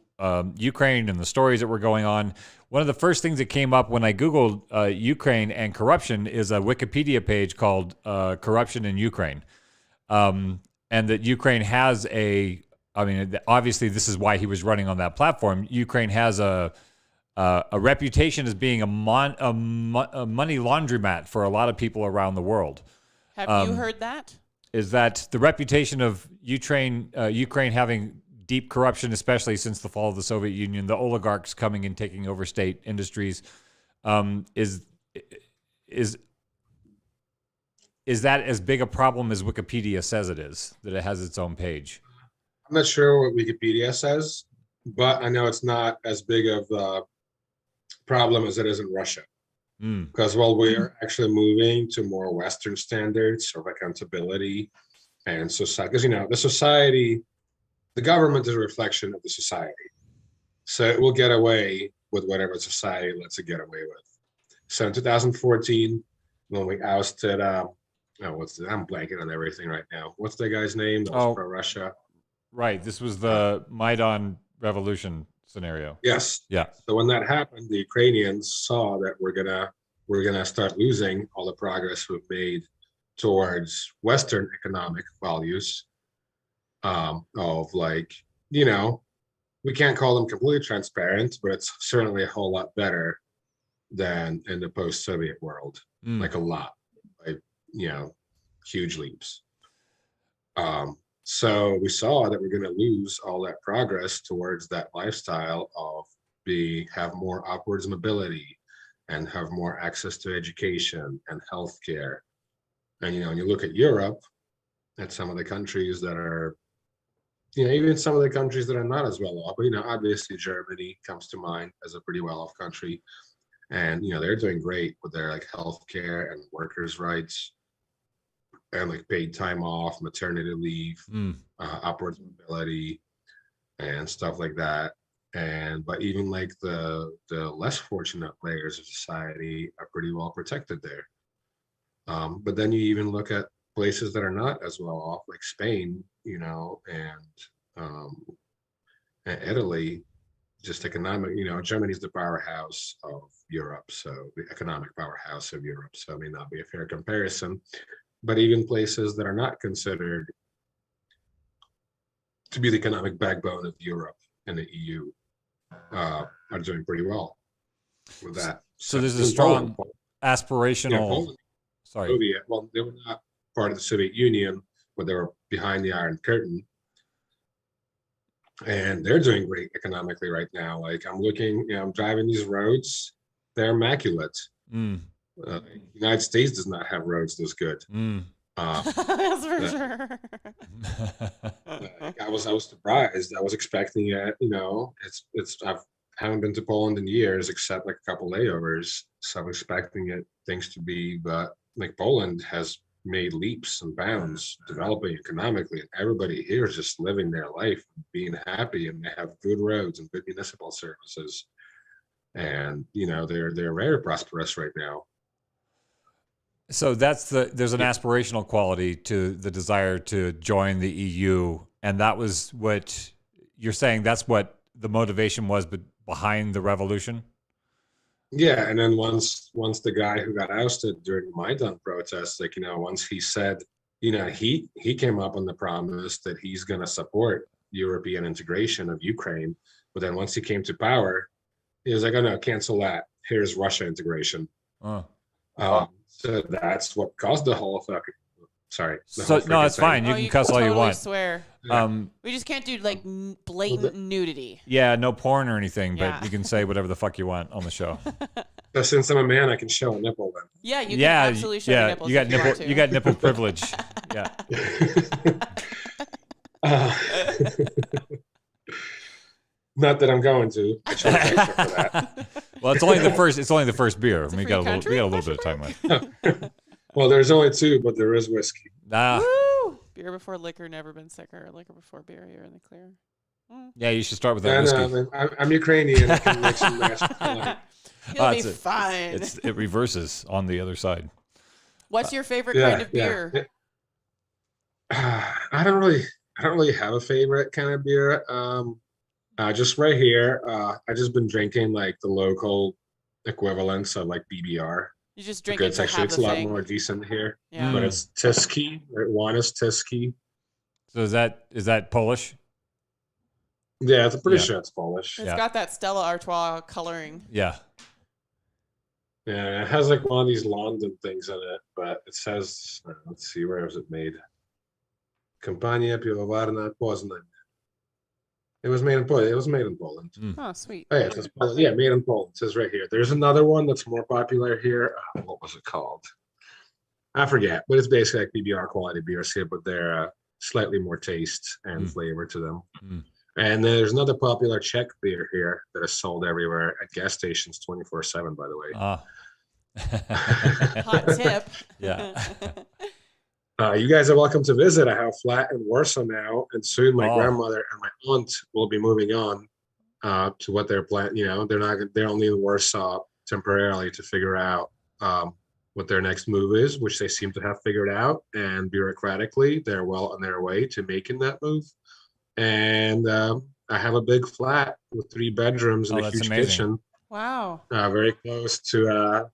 Ukraine and the stories that were going on, one of the first things that came up when I Googled Ukraine and corruption is a Wikipedia page called Corruption in Ukraine. And that Ukraine has obviously this is why he was running on that platform. Ukraine has a reputation as being a money laundromat for a lot of people around the world. Have you heard that? Is that the reputation of Ukraine having deep corruption, especially since the fall of the Soviet Union, the oligarchs coming and taking over state industries, is that as big a problem as Wikipedia says it is, that it has its own page? I'm not sure what Wikipedia says, but I know it's not as big of a problem as it is in Russia. Because while we're actually moving to more Western standards of accountability and society, because the society, the government is a reflection of the society. So it will get away with whatever society lets it get away with. So in 2014, when we ousted I'm blanking on everything right now. What's the guy's name that was pro-Russia? Right. This was the Maidan revolution scenario. Yes. Yeah. So when that happened, the Ukrainians saw that we're gonna start losing all the progress we've made towards Western economic values. We can't call them completely transparent, but it's certainly a whole lot better than in the post-Soviet world. Like a lot, huge leaps. So we saw that we're going to lose all that progress towards that lifestyle of have more upwards mobility and have more access to education and healthcare. And when you look at Europe, at some of the countries that are, even some of the countries that are not as well off, but obviously Germany comes to mind as a pretty well off country. And they're doing great with their healthcare and workers' rights and paid time off, maternity leave, upwards mobility, and stuff like that. But even the less fortunate layers of society are pretty well protected there. But then you even look at places that are not as well off, like Spain, and Italy. Just economic, Germany's the powerhouse of Europe, so the economic powerhouse of Europe, so it may not be a fair comparison. But even places that are not considered to be the economic backbone of Europe and the EU are doing pretty well with that. So there's a strong aspirational. Poland, sorry. Soviet, well, they were not part of the Soviet Union, but they were behind the Iron Curtain. And they're doing great economically right now. I'm looking, I'm driving these roads, they're immaculate. United States does not have roads this good. That's for sure. I was surprised. I was expecting it. I've haven't been to Poland in years, except like a couple layovers. So I'm expecting things to be, but like Poland has made leaps and bounds developing economically, and everybody here is just living their life, being happy, and they have good roads and good municipal services. And they're very prosperous right now. So there's an aspirational quality to the desire to join the EU, and that was what you're saying. That's what the motivation was behind the revolution. Yeah, and then once the guy who got ousted during the Maidan protests, once he said, he came up on the promise that he's going to support European integration of Ukraine, but then once he came to power, he was like, "Oh no, cancel that. Here's Russia integration." So that's what caused the whole fucking. Sorry. No, it's fine. You can cuss all you want. Swear. We just can't do like blatant nudity. Yeah, no porn or anything, but you can say whatever the fuck you want on the show. But since I'm a man, I can show a nipple then. Yeah, you can absolutely show your nipples. You got nipple privilege. Yeah. Not that I'm going to. I should have extra for that. Well, it's only the first beer. We got a little bit of time left. Well, there's only two, but there is whiskey. Woo! Beer before liquor, never been sicker. Liquor before beer, you're in the clear. Yeah, you should start with that whiskey. I'm Ukrainian. I can make some nice. You'll be fine. It reverses on the other side. What's your favorite kind of beer? I don't really have a favorite kind of beer. Just right here, I just been drinking like the local equivalents of like BBR. You just drink it to have it's a lot more decent here. Yeah. But it's Tyskie. One is Tyskie. So is that Polish? Yeah, I'm pretty sure it's Polish. It's got that Stella Artois coloring. Yeah. Yeah, it has like one of these London things in it, but it says, let's see, where was it made? Kompania Pivovarna Poznań. It was made in Poland. It was made in Poland. Oh, sweet. Oh, yeah, it says Poland. Yeah, made in Poland. It says right here. There's another one that's more popular here. What was it called? I forget, but it's basically like PBR quality beers here, but they're slightly more taste and flavor to them. And there's another popular Czech beer here that is sold everywhere at gas stations 24/7, by the way. Hot tip. Yeah. You guys are welcome to visit. I have a flat in Warsaw now, and soon my grandmother and my aunt will be moving on to what they're planning. They're only in Warsaw temporarily to figure out what their next move is, which they seem to have figured out. And bureaucratically, they're well on their way to making that move. And I have a big flat with 3 bedrooms and a huge kitchen. Wow. Very close to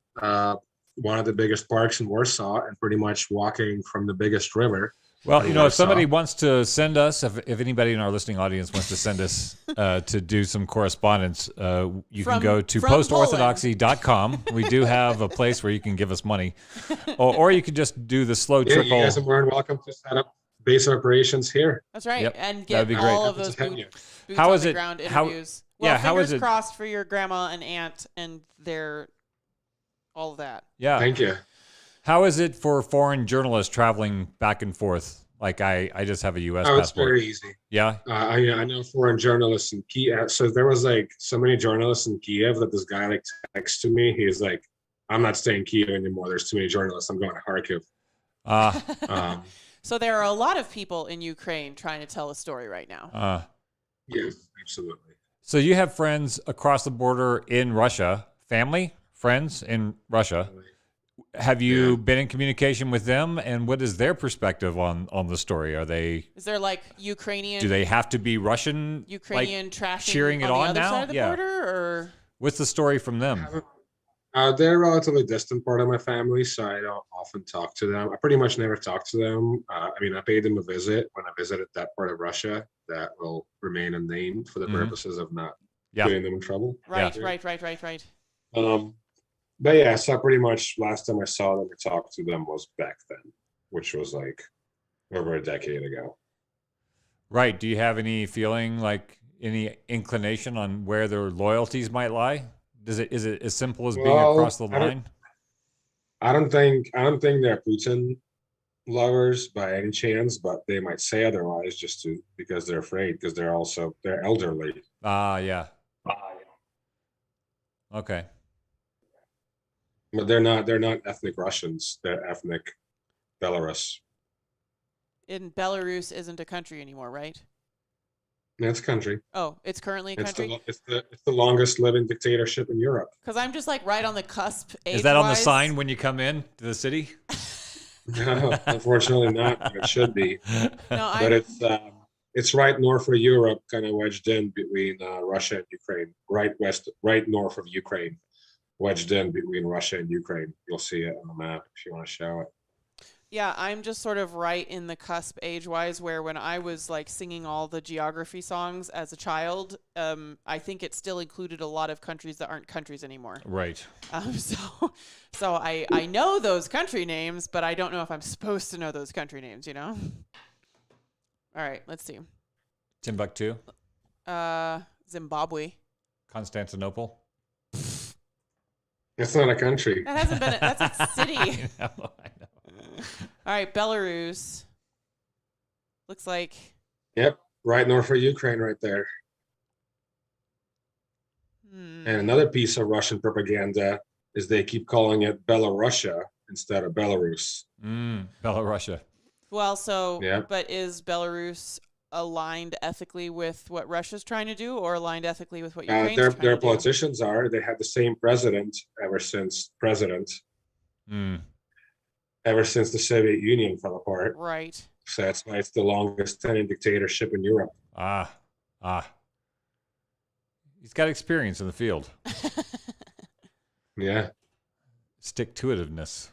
one of the biggest parks in Warsaw, and pretty much walking from the biggest river. Well, if somebody wants to send us, if anybody in our listening audience wants to send us to do some correspondence, you can go to Post-Orthodoxy.com. We do have a place where you can give us money, or you can just do the slow trickle. You guys are more than welcome to set up base operations here. That's right, and That'd get be great. all of those boots How on is the it? ground interviews. How is it? Crossed for your grandma and aunt and their all of that. Yeah. Thank you. How is it for foreign journalists traveling back and forth? Like I just have a U.S. passport. It's very easy. Yeah. I know foreign journalists in Kiev. So there was like so many journalists in Kiev that this guy like texted to me. He's like, "I'm not staying in Kiev anymore. There's too many journalists. I'm going to Kharkiv." So there are a lot of people in Ukraine trying to tell a story right now. Yes, absolutely. So you have friends across the border in Russia, family, friends in Russia. Have you been in communication with them, and what is their perspective on the story? Is there like Ukrainian? Do they have to be Russian? Ukrainian trashing cheering it on the other side of the border, or what's the story from them? They're a relatively distant part of my family, so I don't often talk to them. I pretty much never talk to them. I paid them a visit when I visited that part of Russia. That will remain unnamed for the purposes of not getting them in trouble. Right. But yeah, so pretty much last time I saw them or talked to them was back then, which was like over a decade ago. Right. Do you have any feeling, like any inclination on where their loyalties might lie? Is it as simple as being across the line? I don't think they're Putin lovers by any chance, but they might say otherwise because they're afraid, because they're elderly. Yeah. Okay. But they're not ethnic Russians. They're ethnic Belarus. In Belarus isn't a country anymore, right? That's a country. Oh, it's currently a country? It's the longest living dictatorship in Europe. Because I'm just like right on the cusp age-wise. Is that on the sign when you come in to the city? No, unfortunately not, but it should be. No, but it's right north of Europe, kind of wedged in between Russia and Ukraine. Right north of Ukraine, wedged in between Russia and Ukraine. You'll see it on the map if you want to show it. Yeah, I'm just sort of right in the cusp age-wise where when I was like singing all the geography songs as a child, I think it still included a lot of countries that aren't countries anymore. Right. So I know those country names, but I don't know if I'm supposed to know those country names, you know? All right, let's see. Timbuktu. Zimbabwe. Constantinople. It's not a country. That hasn't been that's a city. I know. All right, Belarus. Looks like. Yep, right north of Ukraine, right there. And another piece of Russian propaganda is they keep calling it Belorussia instead of Belarus. Belorussia. Well, so, yeah. But is Belarus aligned ethically with what Russia's trying to do, or aligned ethically with what Ukraine's trying to do? Their politicians are. They had the same president ever since the Soviet Union fell apart. Right. So that's why it's the longest standing dictatorship in Europe. He's got experience in the field. Yeah. Stick-to-itiveness.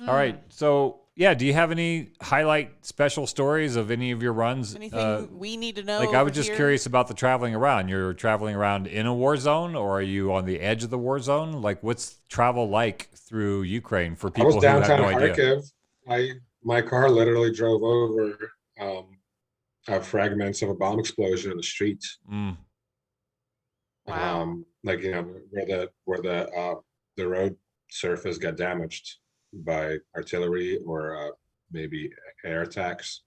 All right. So, yeah, do you have any highlight special stories of any of your runs? Anything we need to know? Like, I was just curious about the traveling around. You're traveling around in a war zone, or are you on the edge of the war zone? Like, what's travel like through Ukraine for people who have no idea? My car literally drove over fragments of a bomb explosion in the street. Wow. Like, you know, where the road surface got damaged by artillery or maybe air attacks.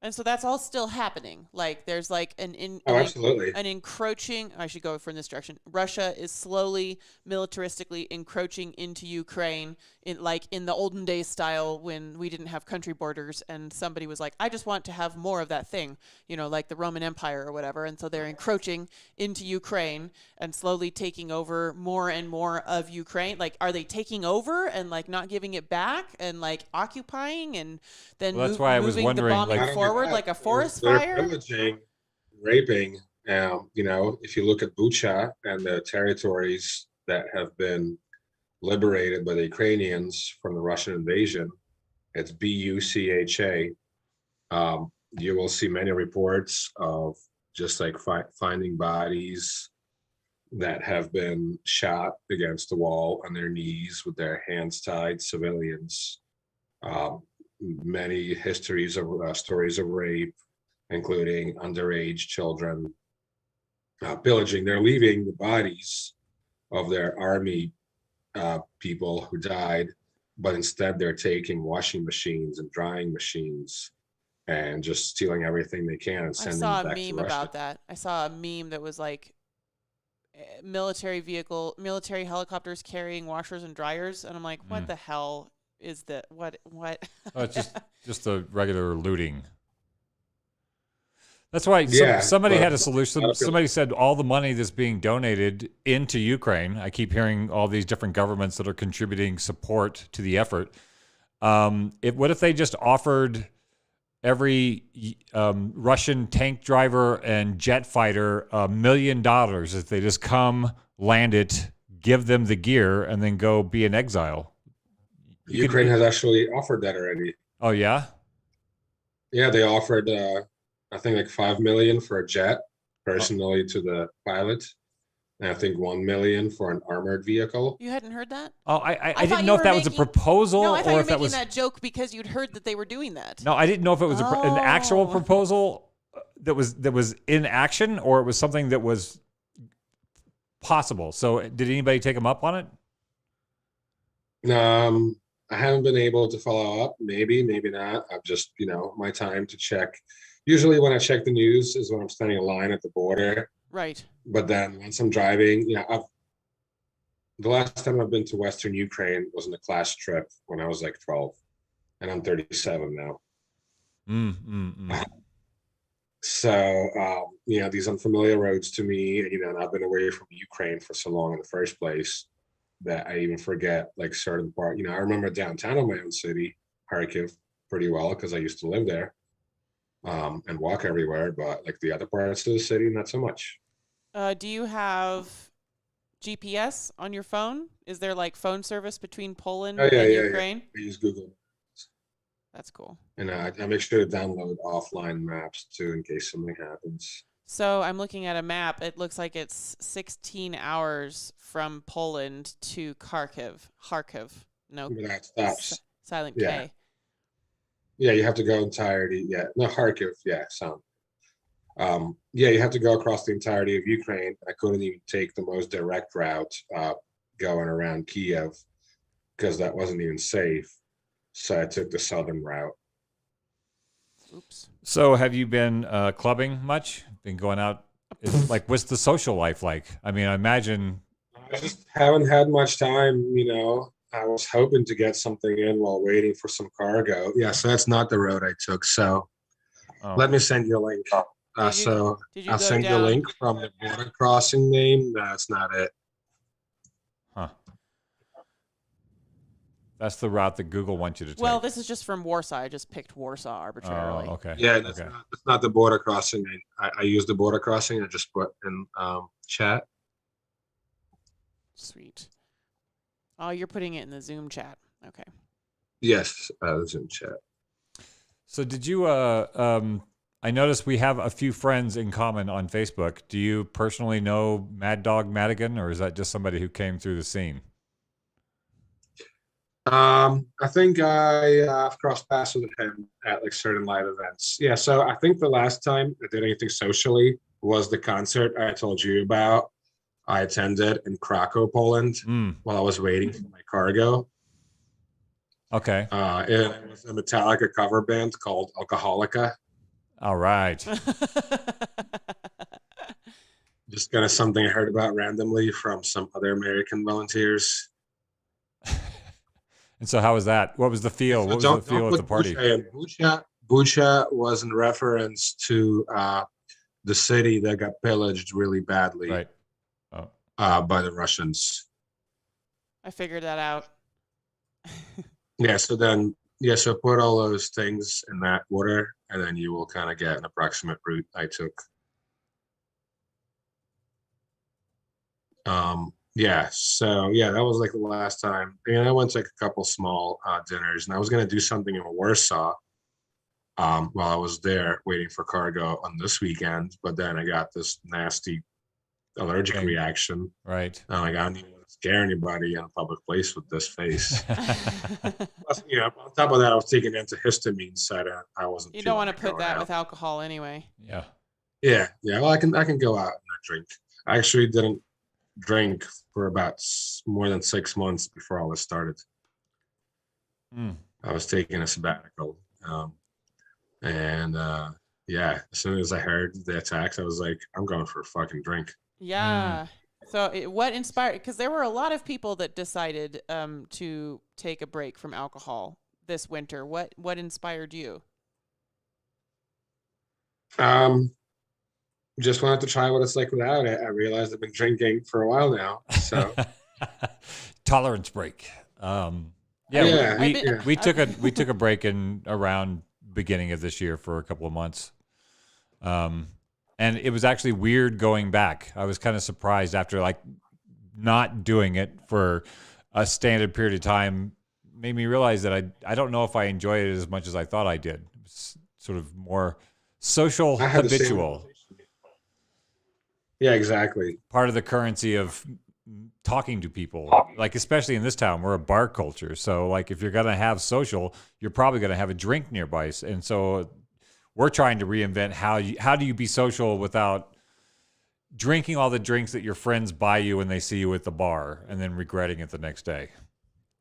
And so that's all still happening. Like there's like absolutely. An encroaching. I should go from this direction. Russia is slowly militaristically encroaching into Ukraine in the olden days style when we didn't have country borders and somebody was like, I just want to have more of that thing, you know, like the Roman Empire or whatever. And so they're encroaching into Ukraine and slowly taking over more and more of Ukraine. Like, are they taking over and like not giving it back and like occupying and then that's why I was wondering, the bombing forward like a forest fire? They're pillaging, raping. You know, if you look at Bucha and the territories that have been liberated by the Ukrainians from the Russian invasion, it's Bucha. You will see many reports of just like finding bodies that have been shot against the wall on their knees with their hands tied, civilians. Many histories of stories of rape, including underage children, pillaging. They're leaving the bodies of their army people who died, but instead they're taking washing machines and drying machines and just stealing everything they can and sending them back to Russia. I saw a meme about that. I saw a meme that was like military helicopters carrying washers and dryers, and I'm like, what the hell is that? What? Oh, it's just the regular looting. That's why somebody had a solution. Somebody said all the money that's being donated into Ukraine, I keep hearing all these different governments that are contributing support to the effort. What if they just offered every Russian tank driver and jet fighter $1 million if they just come, land it, give them the gear, and then go be in exile? Ukraine has actually offered that already. Oh, yeah? Yeah, they offered... I think like $5 million for a jet personally to the pilot. And I think $1 million for an armored vehicle. You hadn't heard that? Oh, I didn't know if that was a proposal. No, I thought or you were if that making was that joke because you'd heard that they were doing that. No, I didn't know if it was an actual proposal that was in action or it was something that was possible. So did anybody take them up on it? I haven't been able to follow up. Maybe not. I've just, my time to check. Usually when I check the news is when I'm standing in line at the border Right. But then once I'm driving, the last time I've been to Western Ukraine was on a class trip when I was like 12, and I'm 37 now. So, these unfamiliar roads to me, and I've been away from Ukraine for so long in the first place that I even forget like certain part. I remember downtown of my own city, Kharkiv, pretty well because I used to live there and walk everywhere. But like the other parts of the city, not so much. Do you have GPS on your phone? Is there like phone service between Poland and Ukraine? I use Google. That's cool. And I make sure to download offline maps too in case something happens. So I'm looking at a map. It looks like it's 16 hours from Poland to Kharkiv. No. But that stops. Silent K. Yeah, you have to go entirety. Yeah, no, Kharkiv. Yeah, sound. You have to go across the entirety of Ukraine. I couldn't even take the most direct route going around Kiev because that wasn't even safe. So I took the southern route. Oops. So have you been clubbing much? Been going out? What's the social life like? I mean, I imagine. I just haven't had much time, I was hoping to get something in while waiting for some cargo. Yeah, so that's not the road I took. So let me send you a link. I'll send you a link from the border crossing name. That's not it. Huh. That's the route that Google wants you to take. Well, this is just from Warsaw. I just picked Warsaw arbitrarily. Oh, okay. Yeah, that's not the border crossing. I used the border crossing. I just put in chat. Sweet. Oh, you're putting it in the Zoom chat. Okay. Yes, Zoom chat. So did you, I noticed we have a few friends in common on Facebook. Do you personally know Mad Dog Madigan, or is that just somebody who came through the scene? I think I've crossed paths with him at like certain live events. Yeah, so I think the last time I did anything socially was the concert I told you about. I attended in Krakow, Poland, while I was waiting for my cargo. Okay. It was a Metallica cover band called Alcoholica. All right. Just kind of something I heard about randomly from some other American volunteers. And so how was that? What was the feel? What was the feel at the party? Bucha was in reference to the city that got pillaged really badly by the Russians. I figured that out. So put all those things in that order, and then you will kind of get an approximate route I took. That was like the last time. I went to like a couple small dinners, and I was going to do something in Warsaw while I was there waiting for cargo on this weekend, but then I got this nasty allergic reaction. Right. And I don't even want to scare anybody in a public place with this face. Plus, on top of that, I was taking antihistamines, so I wasn't. You don't want to put that with alcohol anyway. Yeah. Yeah. Well, I can go out and not drink. I actually didn't drink for about more than 6 months before all this started. I was taking a sabbatical. As soon as I heard the attacks, I was like, I'm going for a fucking drink. Yeah. So what inspired, because there were a lot of people that decided to take a break from alcohol this winter. What inspired you? Just wanted to try what it's like without it. I realized I've been drinking for a while now. So tolerance break. We took a break in around beginning of this year for a couple of months. And it was actually weird going back. I was kind of surprised after like not doing it for a standard period of time. Made me realize that I don't know if I enjoyed it as much as I thought I did. It was sort of more social, habitual. Yeah, exactly. Part of the currency of talking to people, like especially in this town, we're a bar culture. So like if you're going to have social, you're probably going to have a drink nearby. And so we're trying to reinvent how do you be social without drinking all the drinks that your friends buy you when they see you at the bar and then regretting it the next day.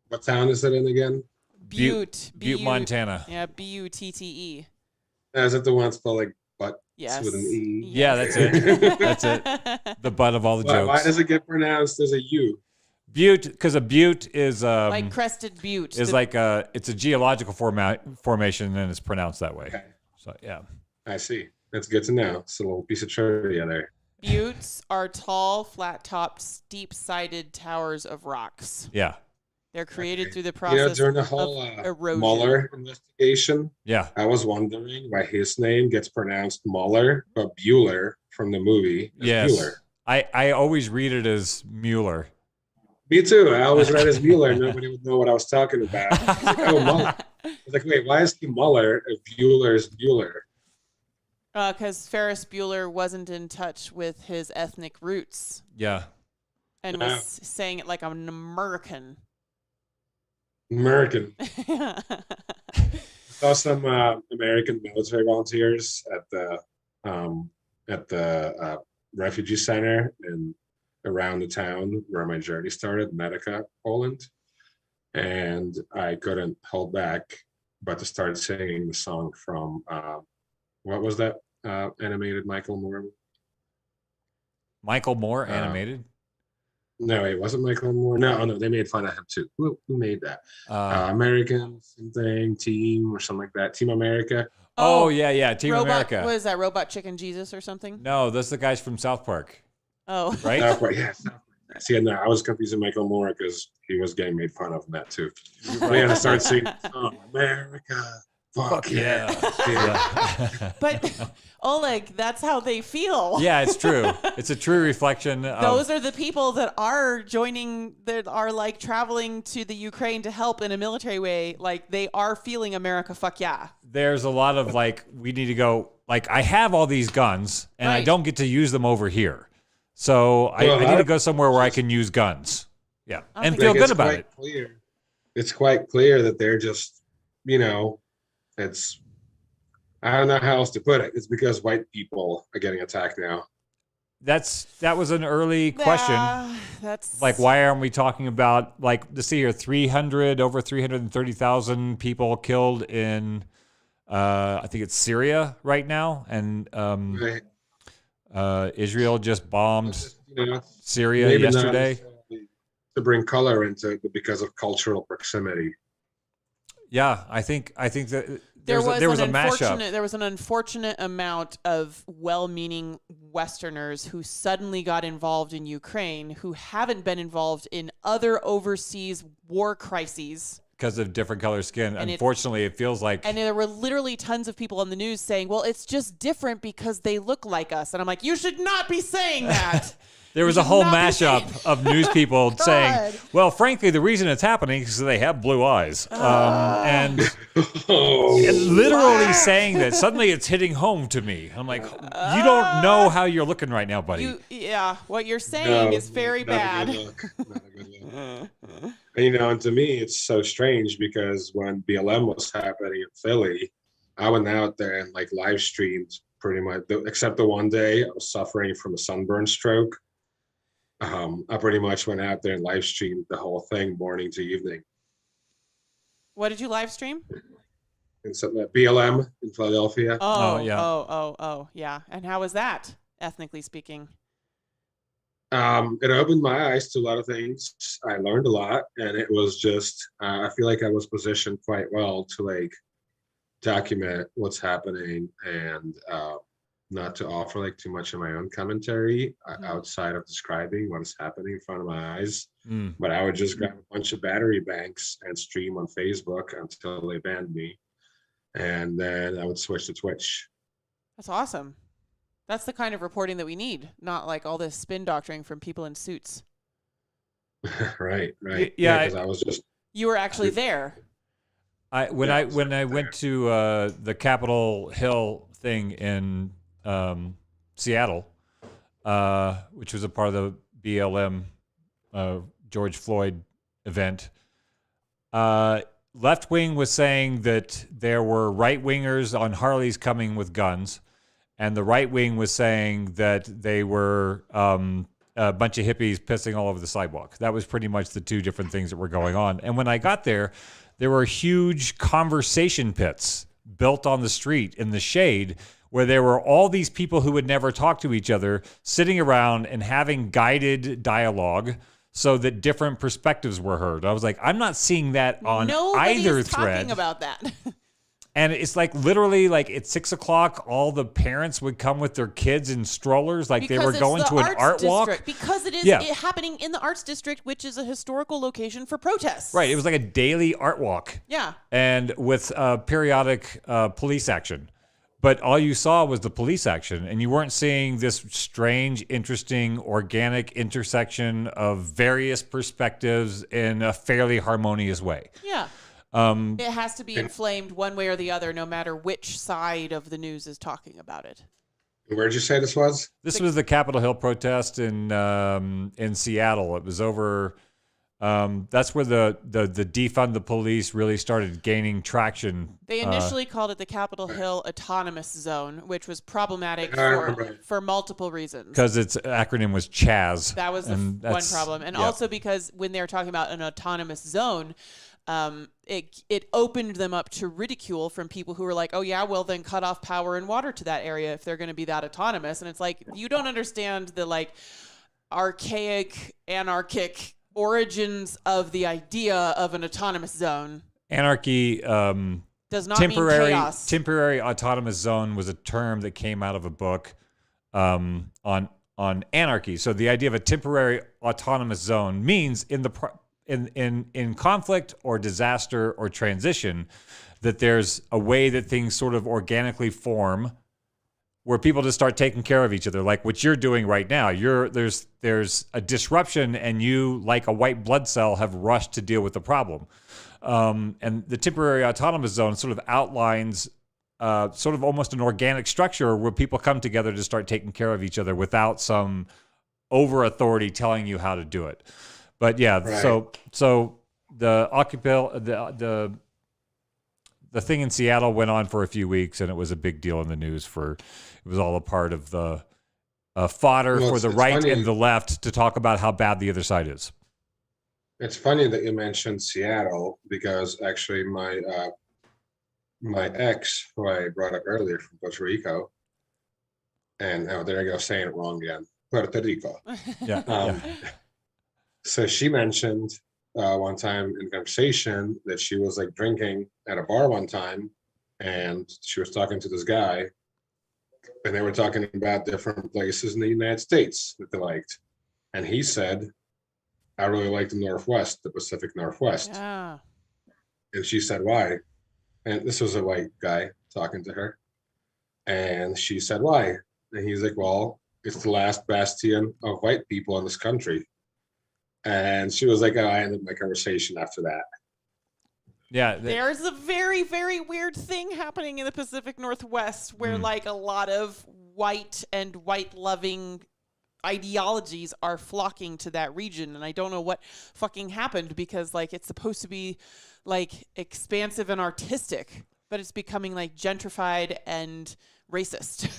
What town is it in again? Butte, Montana. Yeah, Butte. Is it the one spelled like But Yes. with an E. Yeah, that's it. That's it. The butt of all the jokes. Why does it get pronounced as a U? Butte, because a butte is like Crested Butte. Is like it's a geological formation, and it's pronounced that way. Okay. So yeah, I see. That's good to know. It's a little piece of trivia there. Buttes are tall, flat-topped, steep-sided towers of rocks. Yeah. They're created through the process during the whole of erosion. Mueller investigation, yeah, I was wondering why his name gets pronounced Mueller, but Bueller from the movie is Bueller. I always read it as Mueller. Me too. I always read as Mueller. Nobody would know what I was talking about. I was like, oh, Mueller. I was like, wait, why is he Mueller if Bueller's Bueller? Because Ferris Bueller wasn't in touch with his ethnic roots. Yeah. And was saying it like an American. American. Saw some American military volunteers at the refugee center and around the town where my journey started, Memetic, Poland, and I couldn't hold back but to start singing the song from what was that animated Michael Moore? Michael Moore animated? No, it wasn't Michael Moore. No, they made fun of him too. Who made that? American something team or something like that. Team America. Oh yeah, Team America. What is that? Robot Chicken Jesus or something? No, that's the guys from South Park. Oh, right. South Park, yeah. See, no, I was confusing Michael Moore because he was getting made fun of in that too. We had to start singing, "Oh, America, fuck yeah." But Oleg, that's how they feel. Yeah, it's true. It's a true reflection. Those are the people that are joining, that are like traveling to the Ukraine to help in a military way. Like they are feeling America, fuck yeah. There's a lot of like, we need to go, like I have all these guns and I don't get to use them over here. So I need to go somewhere where I can use guns. Yeah. And feel good about it. It's quite clear that they're just, I don't know how else to put it. It's because white people are getting attacked now. That was an early question. That's like, why aren't we talking about, like, let's see here, over 330,000 people killed in, I think it's Syria right now. And Israel just bombed Syria yesterday. To bring color into it because of cultural proximity. Yeah, I think that there was a mashup. There was an unfortunate amount of well-meaning Westerners who suddenly got involved in Ukraine, who haven't been involved in other overseas war crises. Because of different color skin. And unfortunately, it feels like... And there were literally tons of people on the news saying, well, it's just different because they look like us. And I'm like, you should not be saying that. There was a whole mashup of news people saying, well, frankly, the reason it's happening is because they have blue eyes. And literally saying that. Suddenly it's hitting home to me. I'm like, you don't know how you're looking right now, buddy. What you're saying is very bad. Not a good look. And to me, it's so strange because when BLM was happening in Philly, I went out there and like live streamed pretty much, except the one day I was suffering from a sunburn stroke. I pretty much went out there and live streamed the whole thing morning to evening. What did you live stream? And so BLM in Philadelphia. Oh, yeah. And how was that, ethnically speaking? It opened my eyes to a lot of things. I learned a lot, and it was just, I feel like I was positioned quite well to like document what's happening and not to offer like too much of my own commentary outside of describing what is happening in front of my eyes. But I would just grab a bunch of battery banks and stream on Facebook until they banned me. And then I would switch to Twitch. That's awesome. That's the kind of reporting that we need, not like all this spin doctoring from people in suits. Right. Yeah, because I was just... You were actually there. When I went to the Capitol Hill thing in Seattle, which was a part of the BLM George Floyd event, left wing was saying that there were right wingers on Harleys coming with guns, and the right wing was saying that they were a bunch of hippies pissing all over the sidewalk. That was pretty much the two different things that were going on. And when I got there were huge conversation pits built on the street in the shade where there were all these people who would never talk to each other sitting around and having guided dialogue so that different perspectives were heard. I was like, I'm not seeing that on either thread. Talking about that. And it's like literally like at 6 o'clock, all the parents would come with their kids in strollers, like because they were going to an art walk. Because it is happening in the arts district, which is a historical location for protests. Right. It was like a daily art walk. Yeah. And with periodic police action. But all you saw was the police action, and you weren't seeing this strange, interesting, organic intersection of various perspectives in a fairly harmonious way. Yeah. It has to be inflamed one way or the other, no matter which side of the news is talking about it. Where'd you say this was? This was the Capitol Hill protest in Seattle. It was over. That's where the defund the police really started gaining traction. They initially called it the Capitol Hill Autonomous Zone, which was problematic for multiple reasons. Because its acronym was CHAZ. That was one problem. And also because when they were talking about an autonomous zone, it opened them up to ridicule from people who were like, oh yeah, well then cut off power and water to that area if they're going to be that autonomous. And it's like, you don't understand the like archaic, anarchic origins of the idea of an autonomous zone. Anarchy does not mean chaos. Temporary autonomous zone was a term that came out of a book on anarchy. So the idea of a temporary autonomous zone means in conflict or disaster or transition, that there's a way that things sort of organically form where people just start taking care of each other, like what you're doing right now. There's a disruption, and you, like a white blood cell, have rushed to deal with the problem. And the temporary autonomous zone sort of outlines sort of almost an organic structure where people come together to start taking care of each other without some over authority telling you how to do it. But yeah, right. So the thing in Seattle went on for a few weeks, and it was a big deal in the news. It was all a part of the fodder for the right and the left to talk about how bad the other side is. It's funny that you mentioned Seattle, because actually my ex, who I brought up earlier, from Puerto Rico, and there I go saying it wrong again, Puerto Rico. Yeah. So she mentioned one time in conversation that she was like drinking at a bar one time, and she was talking to this guy, and they were talking about different places in the United States that they liked. And he said, I really like the Northwest, the Pacific Northwest. Yeah. And she said, why? And this was a white guy talking to her. And she said, why? And he's like, well, it's the last bastion of white people in this country. And she was like, oh, I ended my conversation after that. Yeah. There's a very, very weird thing happening in the Pacific Northwest where like a lot of white and white-loving ideologies are flocking to that region. And I don't know what fucking happened, because like it's supposed to be like expansive and artistic, but it's becoming like gentrified and racist.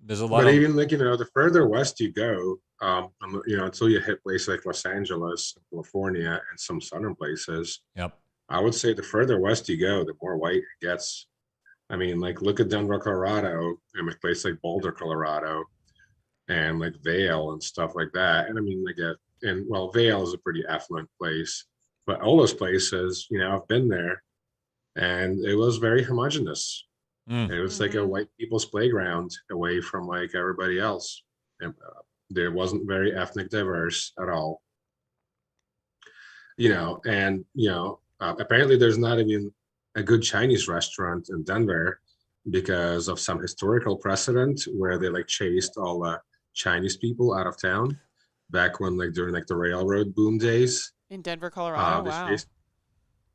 There's a lot but even like, the further west you go, until you hit places like Los Angeles, California, and some southern places. Yep. I would say the further west you go, the more white it gets. I mean, like look at Denver, Colorado, and a place like Boulder, Colorado, and like Vail and stuff like that. And I mean, Vail is a pretty affluent place, but all those places, I've been there, and it was very homogenous. It was like a white people's playground away from like everybody else. And there wasn't very ethnic diverse at all. Apparently there's not even a good Chinese restaurant in Denver because of some historical precedent where they like chased all the Chinese people out of town back when during the railroad boom days. In Denver, Colorado. Wow.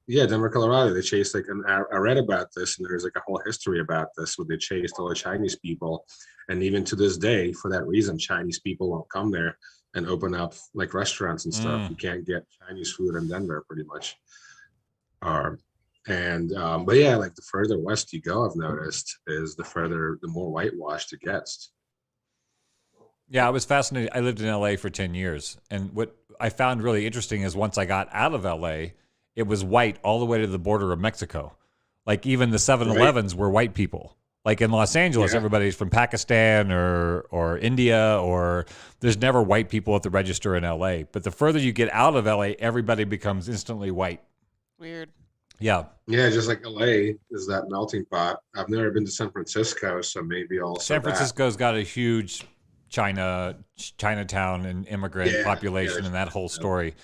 Denver, Colorado. They chased I read about this, and there's a whole history about this where they chased all the Chinese people, and even to this day, for that reason, Chinese people won't come there and open up restaurants and stuff. You can't get Chinese food in Denver, pretty much. But the further west you go, I've noticed, is the more whitewashed it gets. Yeah, I was fascinated. I lived in LA for 10 years, and what I found really interesting is once I got out of LA, it was white all the way to the border of Mexico. Like even the 7-Elevens were white people. Like in Los Angeles, everybody's from Pakistan or India, or there's never white people at the register in LA. But the further you get out of LA, everybody becomes instantly white. Weird. Yeah. Yeah, just like LA is that melting pot. I've never been to San Francisco, so maybe also San Francisco's got a huge Chinatown and immigrant population and that whole story.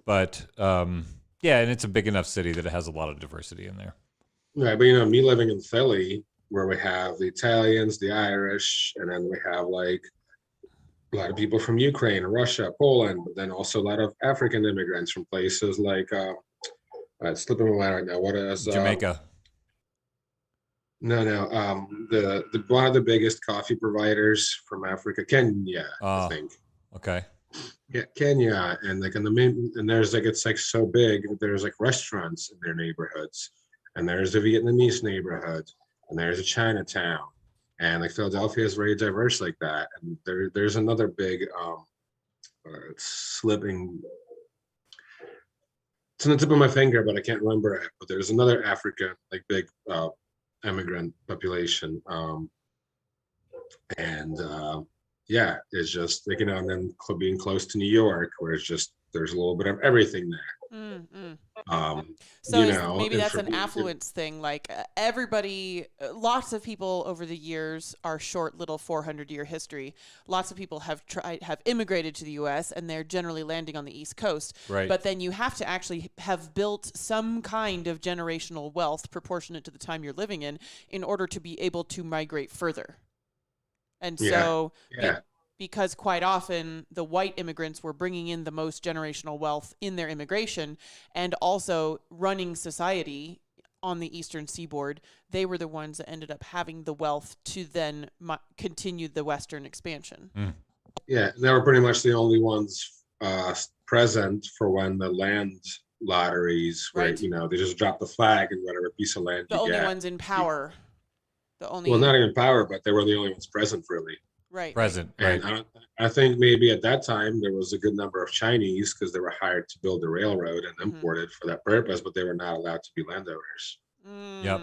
But and it's a big enough city that it has a lot of diversity in there. Right, but me living in Philly, where we have the Italians, the Irish, and then we have like a lot of people from Ukraine, Russia, Poland, but then also a lot of African immigrants from places like it's slipping my mind right now. What is Jamaica? No. The one of the biggest coffee providers from Africa, Kenya, I think. Okay. Yeah, Kenya, and like and there's like it's like so big that there's like restaurants in their neighborhoods, and there's a Vietnamese neighborhood, and there's a Chinatown, and like Philadelphia is very diverse like that. And there's another big it's slipping. It's on the tip of my finger, but I can't remember it. But there's another African like big immigrant population, it's just like and then being close to New York, where it's just there's a little bit of everything there. So maybe that's an affluence thing. Like everybody, lots of people over the years, our short little 400-year history, lots of people have immigrated to the U.S. and they're generally landing on the East Coast. Right. But then you have to actually have built some kind of generational wealth proportionate to the time you're living in order to be able to migrate further. And because quite often the white immigrants were bringing in the most generational wealth in their immigration and also running society on the Eastern Seaboard, they were the ones that ended up having the wealth to then continue the Western expansion. Yeah, they were pretty much the only ones present for when the land lotteries, where they just drop the flag and whatever piece of land the only ones in power. Well, not even power, but they were the only ones present, really. Right. Present. And Right. I think maybe at that time there was a good number of Chinese because they were hired to build the railroad and imported for that purpose, but they were not allowed to be landowners. Yep.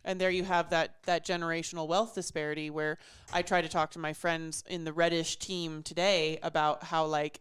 And there you have that generational wealth disparity where I try to talk to my friends in the Reddish team today about how like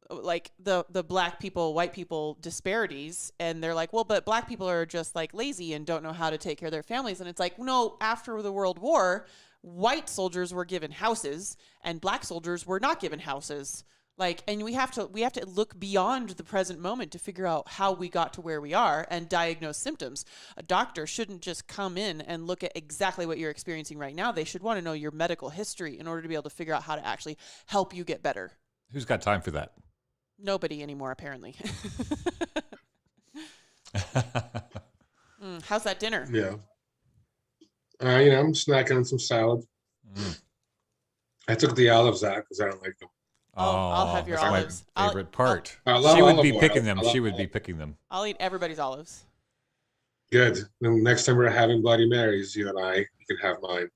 the black people, white people disparities. And they're like, well, but black people are just like lazy and don't know how to take care of their families. And it's like, no, after the World War, white soldiers were given houses and black soldiers were not given houses. Like, and we have to look beyond the present moment to figure out how we got to where we are and diagnose symptoms. A doctor shouldn't just come in and look at exactly what you're experiencing right now. They should want to know your medical history in order to be able to figure out how to actually help you get better. Who's got time for that? Nobody anymore, apparently. How's that dinner? Yeah. I'm snacking on some salad. I took the olives out because I don't like them. I'll have your olives. My favorite part. She would be picking them. She would be picking them. I'll eat everybody's olives. Good. Then next time we're having Bloody Marys, you and I, you can have mine.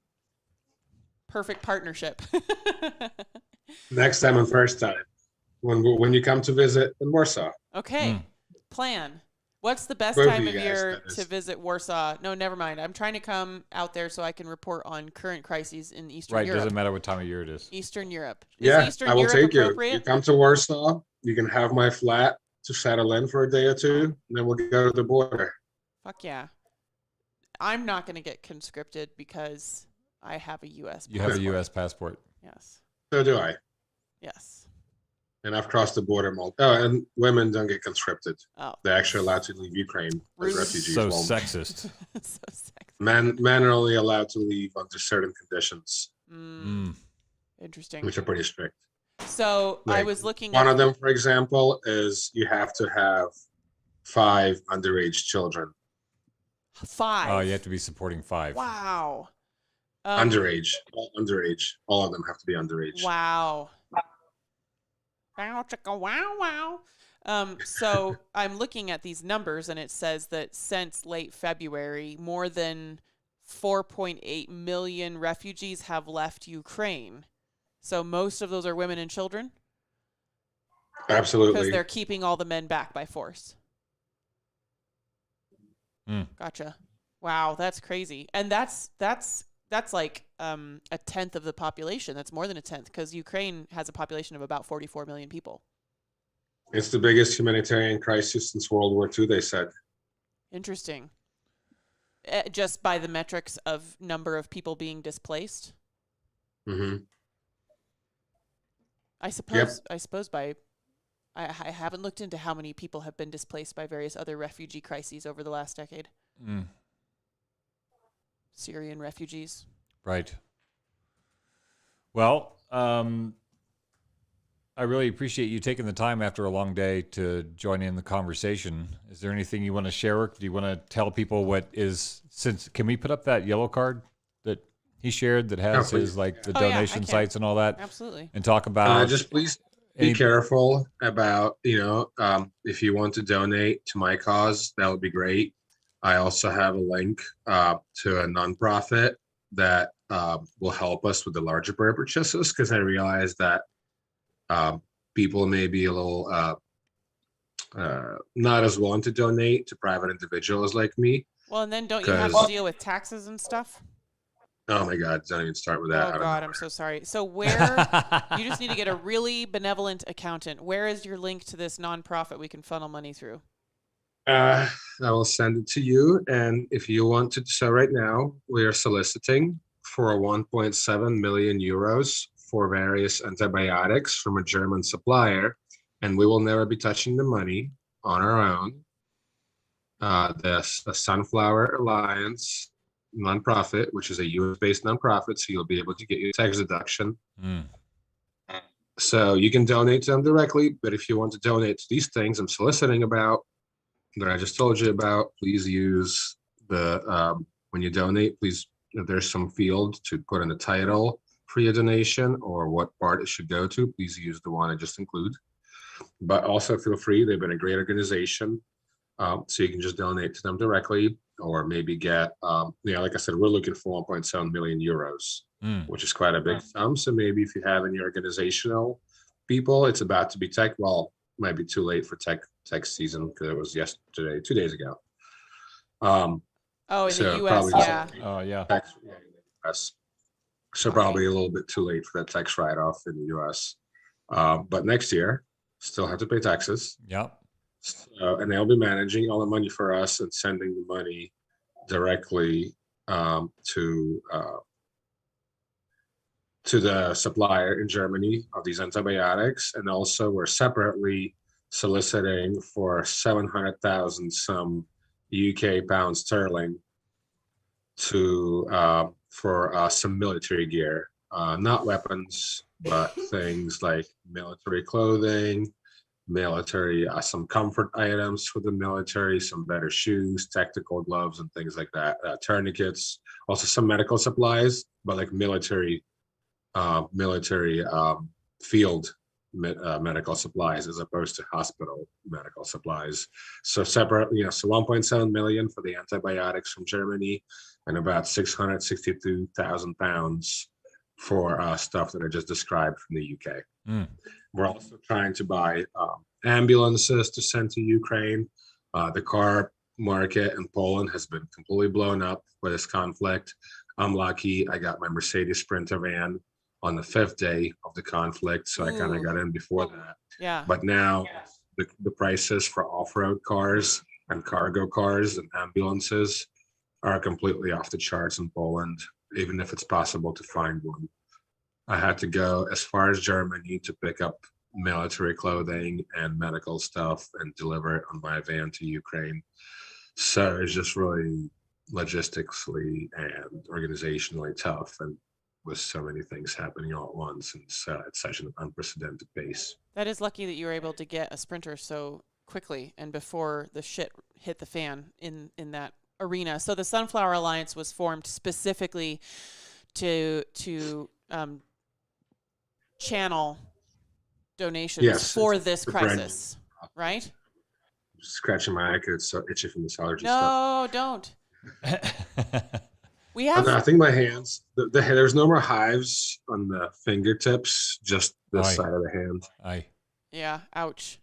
Perfect partnership. Next time and first time. When you come to visit in Warsaw. Okay. Plan. What's the best Both time of of you guys, year that is. to visit Warsaw? No, never mind. I'm trying to come out there so I can report on current crises in Eastern Right. Europe. Doesn't matter what time of year it is. Eastern Europe. Yeah, Is Eastern I will Europe take you. appropriate? You come to Warsaw, you can have my flat to settle in for a day or two, and then we'll go to the border. Fuck yeah. I'm not going to get conscripted because I have a U.S. You have a U.S. passport. Yes. So do I. Yes. And I've crossed the border. And women don't get conscripted. Oh. They're actually allowed to leave Ukraine as refugees. So Well, sexist. So sexy. Men are only allowed to leave under certain conditions, Interesting. which are pretty strict. So I Like, was looking One at of them, for example, is you have to have 5 underage children. 5. Oh, you have to be supporting 5. Wow. Underage. All underage. All of them have to be underage. Wow. Wow, chicka, wow, wow. So I'm looking at these numbers, and it says that since late February, more than 4.8 million refugees have left Ukraine. So most of those are women and children? Absolutely. Because they're keeping all the men back by force. Gotcha. Wow, that's crazy. And that's that's like a tenth of the population. That's more than a tenth, because Ukraine has a population of about 44 million people. It's the biggest humanitarian crisis since World War II, they said. Interesting. Just by the metrics of number of people being displaced. Mm-hmm. I suppose by, I haven't looked into how many people have been displaced by various other refugee crises over the last decade. Syrian refugees. Right. Well, I really appreciate you taking the time after a long day to join in the conversation. Is there anything you want to share? Do you want to tell people what is, can we put up that yellow card that he shared that has his, like, the donation sites and all that? Absolutely. And talk about... just please be careful about, if you want to donate to my cause, that would be great. I also have a link to a nonprofit that will help us with the larger purchases, because I realize that people may be a little not as willing to donate to private individuals like me. Well, and then don't you have to deal with taxes and stuff? Oh my God, don't even start with that. Oh God, I'm so sorry. So where, you just need to get a really benevolent accountant. Where is your link to this nonprofit we can funnel money through? I will send it to you. And if you want to, so right now we are soliciting for 1.7 million euros for various antibiotics from a German supplier, and we will never be touching the money on our own. The Sunflower Alliance nonprofit, which is a US-based nonprofit, so you'll be able to get your tax deduction. So you can donate to them directly, but if you want to donate to these things I'm soliciting about, that I just told you about, please use the, when you donate, please, if there's some field to put in the title for your donation or what part it should go to, please use the one I just include. But also feel free, they've been a great organization. So you can just donate to them directly, or maybe get, like I said, we're looking for 1.7 million euros, which is quite a big sum. So maybe if you have any organizational people, it's about to be might be too late for tech season, because it was 2 days ago. In the US, yeah. Oh, yeah. US. So probably a little bit too late for that tax write-off in the US. But next year, still have to pay taxes. Yep. And they'll be managing all the money for us and sending the money directly to the supplier in Germany of these antibiotics. And also we're separately soliciting for 700,000 some UK pound sterling for some military gear, not weapons, but things like military clothing, some comfort items for the military, some better shoes, tactical gloves, and things like that, tourniquets, also some medical supplies, but like military field medical supplies as opposed to hospital medical supplies. So separately, so 1.7 million for the antibiotics from Germany, and about 662,000 pounds for stuff that I just described from the UK. We're also trying to buy ambulances to send to Ukraine. The car market in Poland has been completely blown up by this conflict. I'm lucky I got my Mercedes Sprinter van on the 5th day of the conflict, so I kind of got in before that. Yeah. But now the prices for off-road cars and cargo cars and ambulances are completely off the charts in Poland, even if it's possible to find one. I had to go as far as Germany to pick up military clothing and medical stuff and deliver it on my van to Ukraine. So it's just really logistically and organizationally tough, and with so many things happening all at once, and at such an unprecedented pace. That is lucky that you were able to get a Sprinter so quickly and before the shit hit the fan in that arena. So the Sunflower Alliance was formed specifically to channel donations for this crisis, right? Scratching my neck, it's so itchy from this allergy stuff. No, don't. We have. I think my hands. There's no more hives on the fingertips, just this side of the hand. Yeah. Ouch.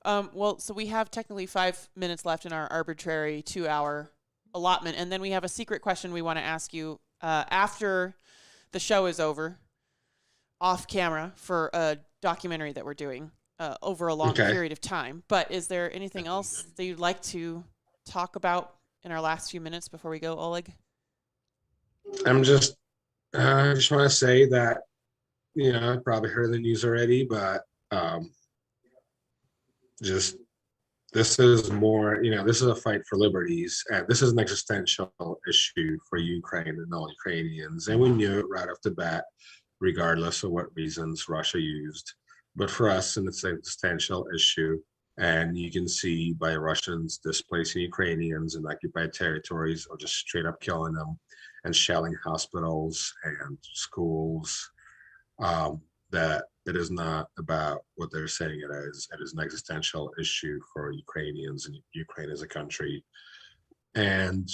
Well, so we have technically 5 minutes left in our arbitrary 2-hour allotment, and then we have a secret question we want to ask you after the show is over, off camera for a documentary that we're doing over a long period of time. But is there anything else that you'd like to talk about in our last few minutes before we go, Oleg? I just want to say that, I probably heard the news already, but this is more, this is a fight for liberties, and this is an existential issue for Ukraine and all Ukrainians. And we knew it right off the bat, regardless of what reasons Russia used. But for us, and it's an existential issue. And you can see by Russians displacing Ukrainians in occupied territories or just straight up killing them and shelling hospitals and schools, that it is not about what they're saying it is. It is an existential issue for Ukrainians and Ukraine as a country. And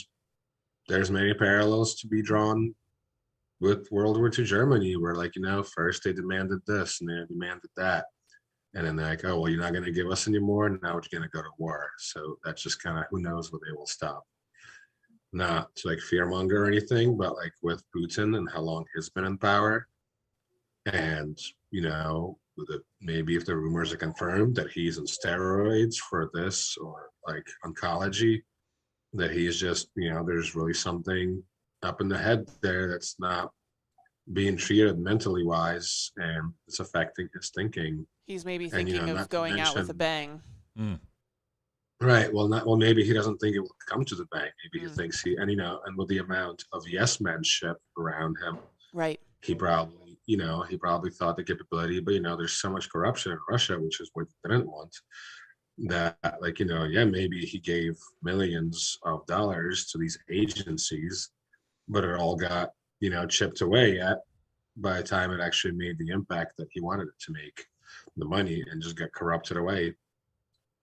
there's many parallels to be drawn with World War II Germany, where first they demanded this and they demanded that. And then they're like, oh, well, you're not going to give us any more. And now we're going to go to war. So that's just kind of, who knows what they will stop. Not to fearmonger or anything, but with Putin and how long he's been in power. And, maybe if the rumors are confirmed that he's on steroids for this or oncology, that he's just, there's really something up in the head there that's not being treated mentally wise, and it's affecting his thinking. He's maybe thinking of going out with a bang. Right. Well, maybe he doesn't think it will come to the bang. Maybe he thinks and with the amount of yes-manship around him, right, he probably thought the capability, but there's so much corruption in Russia, which is what they didn't want, that maybe he gave millions of dollars to these agencies, but it all got chipped away at by the time it actually made the impact that he wanted it to make, the money, and just got corrupted away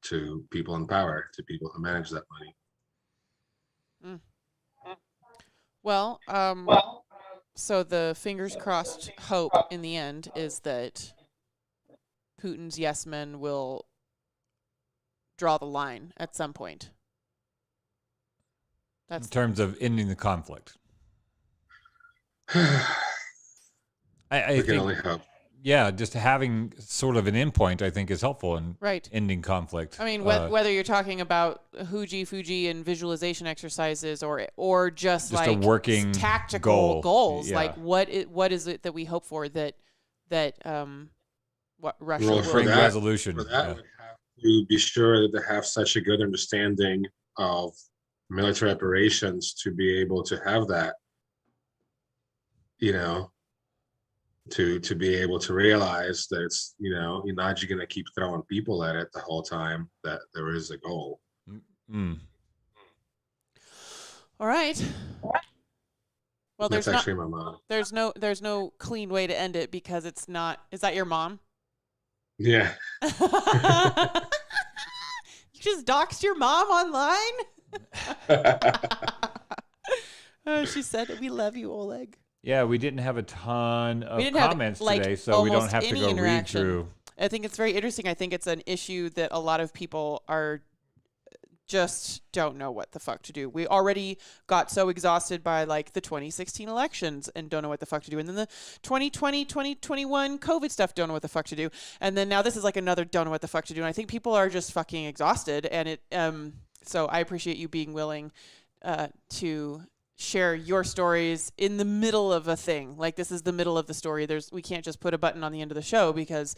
to people in power, to people who manage that money. Well, so the fingers crossed hope in the end is that Putin's yes men will draw the line at some point. That's in terms of ending the conflict. I can only hope. Yeah, just having sort of an endpoint, I think, is helpful in ending conflict. I mean, whether you're talking about Fuji and visualization exercises, or just a working tactical goals, yeah. what is it that we hope for that what Russia well, will bring resolution? For that, we have to be sure that they have such a good understanding of military operations to be able to have that, to be able to realize that it's, you're not just going to keep throwing people at it the whole time, that there is a goal. All right. Well, that's actually my mom. There's no clean way to end it, because it's not. Is that your mom? Yeah. You just doxed your mom online? She said, "We love you, Oleg." Yeah, we didn't have a ton of comments today, so we don't have to go read through. I think it's very interesting. I think it's an issue that a lot of people just don't know what the fuck to do. We already got so exhausted by the 2016 elections and don't know what the fuck to do. And then the 2020, 2021 COVID stuff, don't know what the fuck to do. And then now this is another don't know what the fuck to do. And I think people are just fucking exhausted. And so I appreciate you being willing to share your stories in the middle of a thing. This is the middle of the story. We can't just put a button on the end of the show because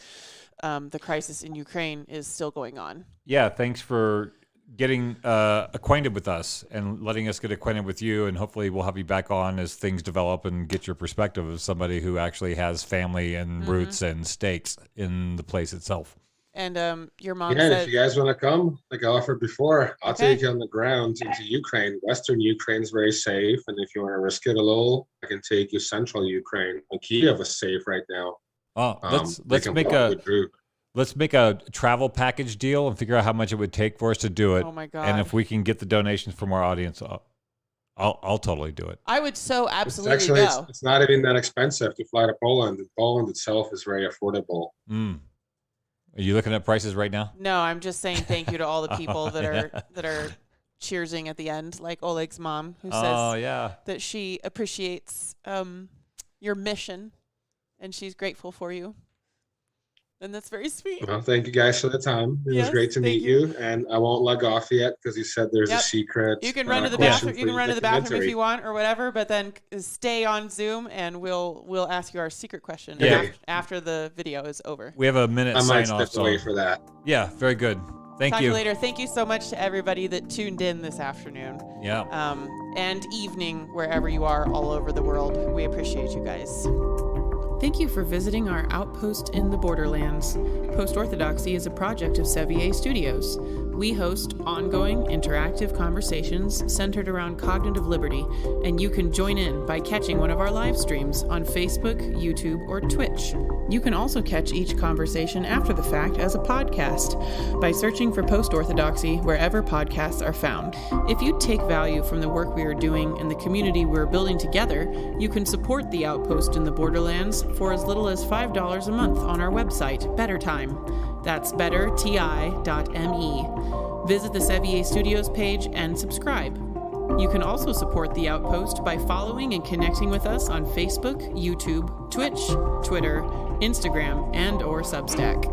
the crisis in Ukraine is still going on. Yeah, thanks for getting acquainted with us and letting us get acquainted with you, and hopefully we'll have you back on as things develop and get your perspective of somebody who actually has family and roots and stakes in the place itself. And your mom said, if you guys want to come, like I offered before, I'll take you on the ground into Ukraine. Western Ukraine is very safe, and if you want to risk it a little, I can take you central Ukraine. And Kiev is safe right now. Oh, let's make a travel package deal and figure out how much it would take for us to do it. Oh my God. And if we can get the donations from our audience, I'll totally do it. I would so absolutely go. It's not even that expensive to fly to Poland. Poland itself is very affordable. Are you looking at prices right now? No, I'm just saying thank you to all the people that are cheersing at the end, like Oleg's mom, who says yeah. that she appreciates your mission and she's grateful for you. And that's very sweet. Well, thank you guys for the time. It was great to meet you. And I won't log off yet because you said there's a secret. You can run to the bathroom. You can run to the bathroom if you want or whatever, but then stay on Zoom and we'll ask you our secret question after the video is over. We have a minute sign off. Step away for that. Yeah, very good. Thank Talk you. to you later. Thank you so much to everybody that tuned in this afternoon. Yeah. And evening, wherever you are all over the world. We appreciate you guys. Thank you for visiting our Outpost in the Borderlands. Post-Orthodoxy is a project of Sevier Studios. We host ongoing, interactive conversations centered around cognitive liberty, and you can join in by catching one of our live streams on Facebook, YouTube, or Twitch. You can also catch each conversation after the fact as a podcast by searching for Post-Orthodoxy wherever podcasts are found. If you take value from the work we are doing and the community we're building together, you can support the Outpost in the Borderlands for as little as $5 a month on our website, Better Time. That's betterti.me. Visit the Sevier Studios page and subscribe. You can also support the Outpost by following and connecting with us on Facebook, YouTube, Twitch, Twitter, Instagram, and or Substack.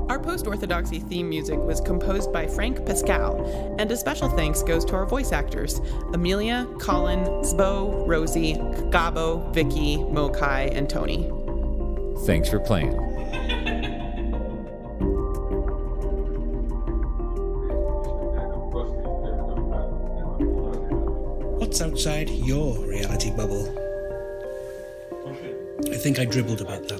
Our Post-Orthodoxy theme music was composed by Frank Pascal, and a special thanks goes to our voice actors, Amelia, Colin, Zbo, Rosie, Gabo, Vicky, Mokai, and Tony. Thanks for playing. What's outside your reality bubble? I think I dribbled about that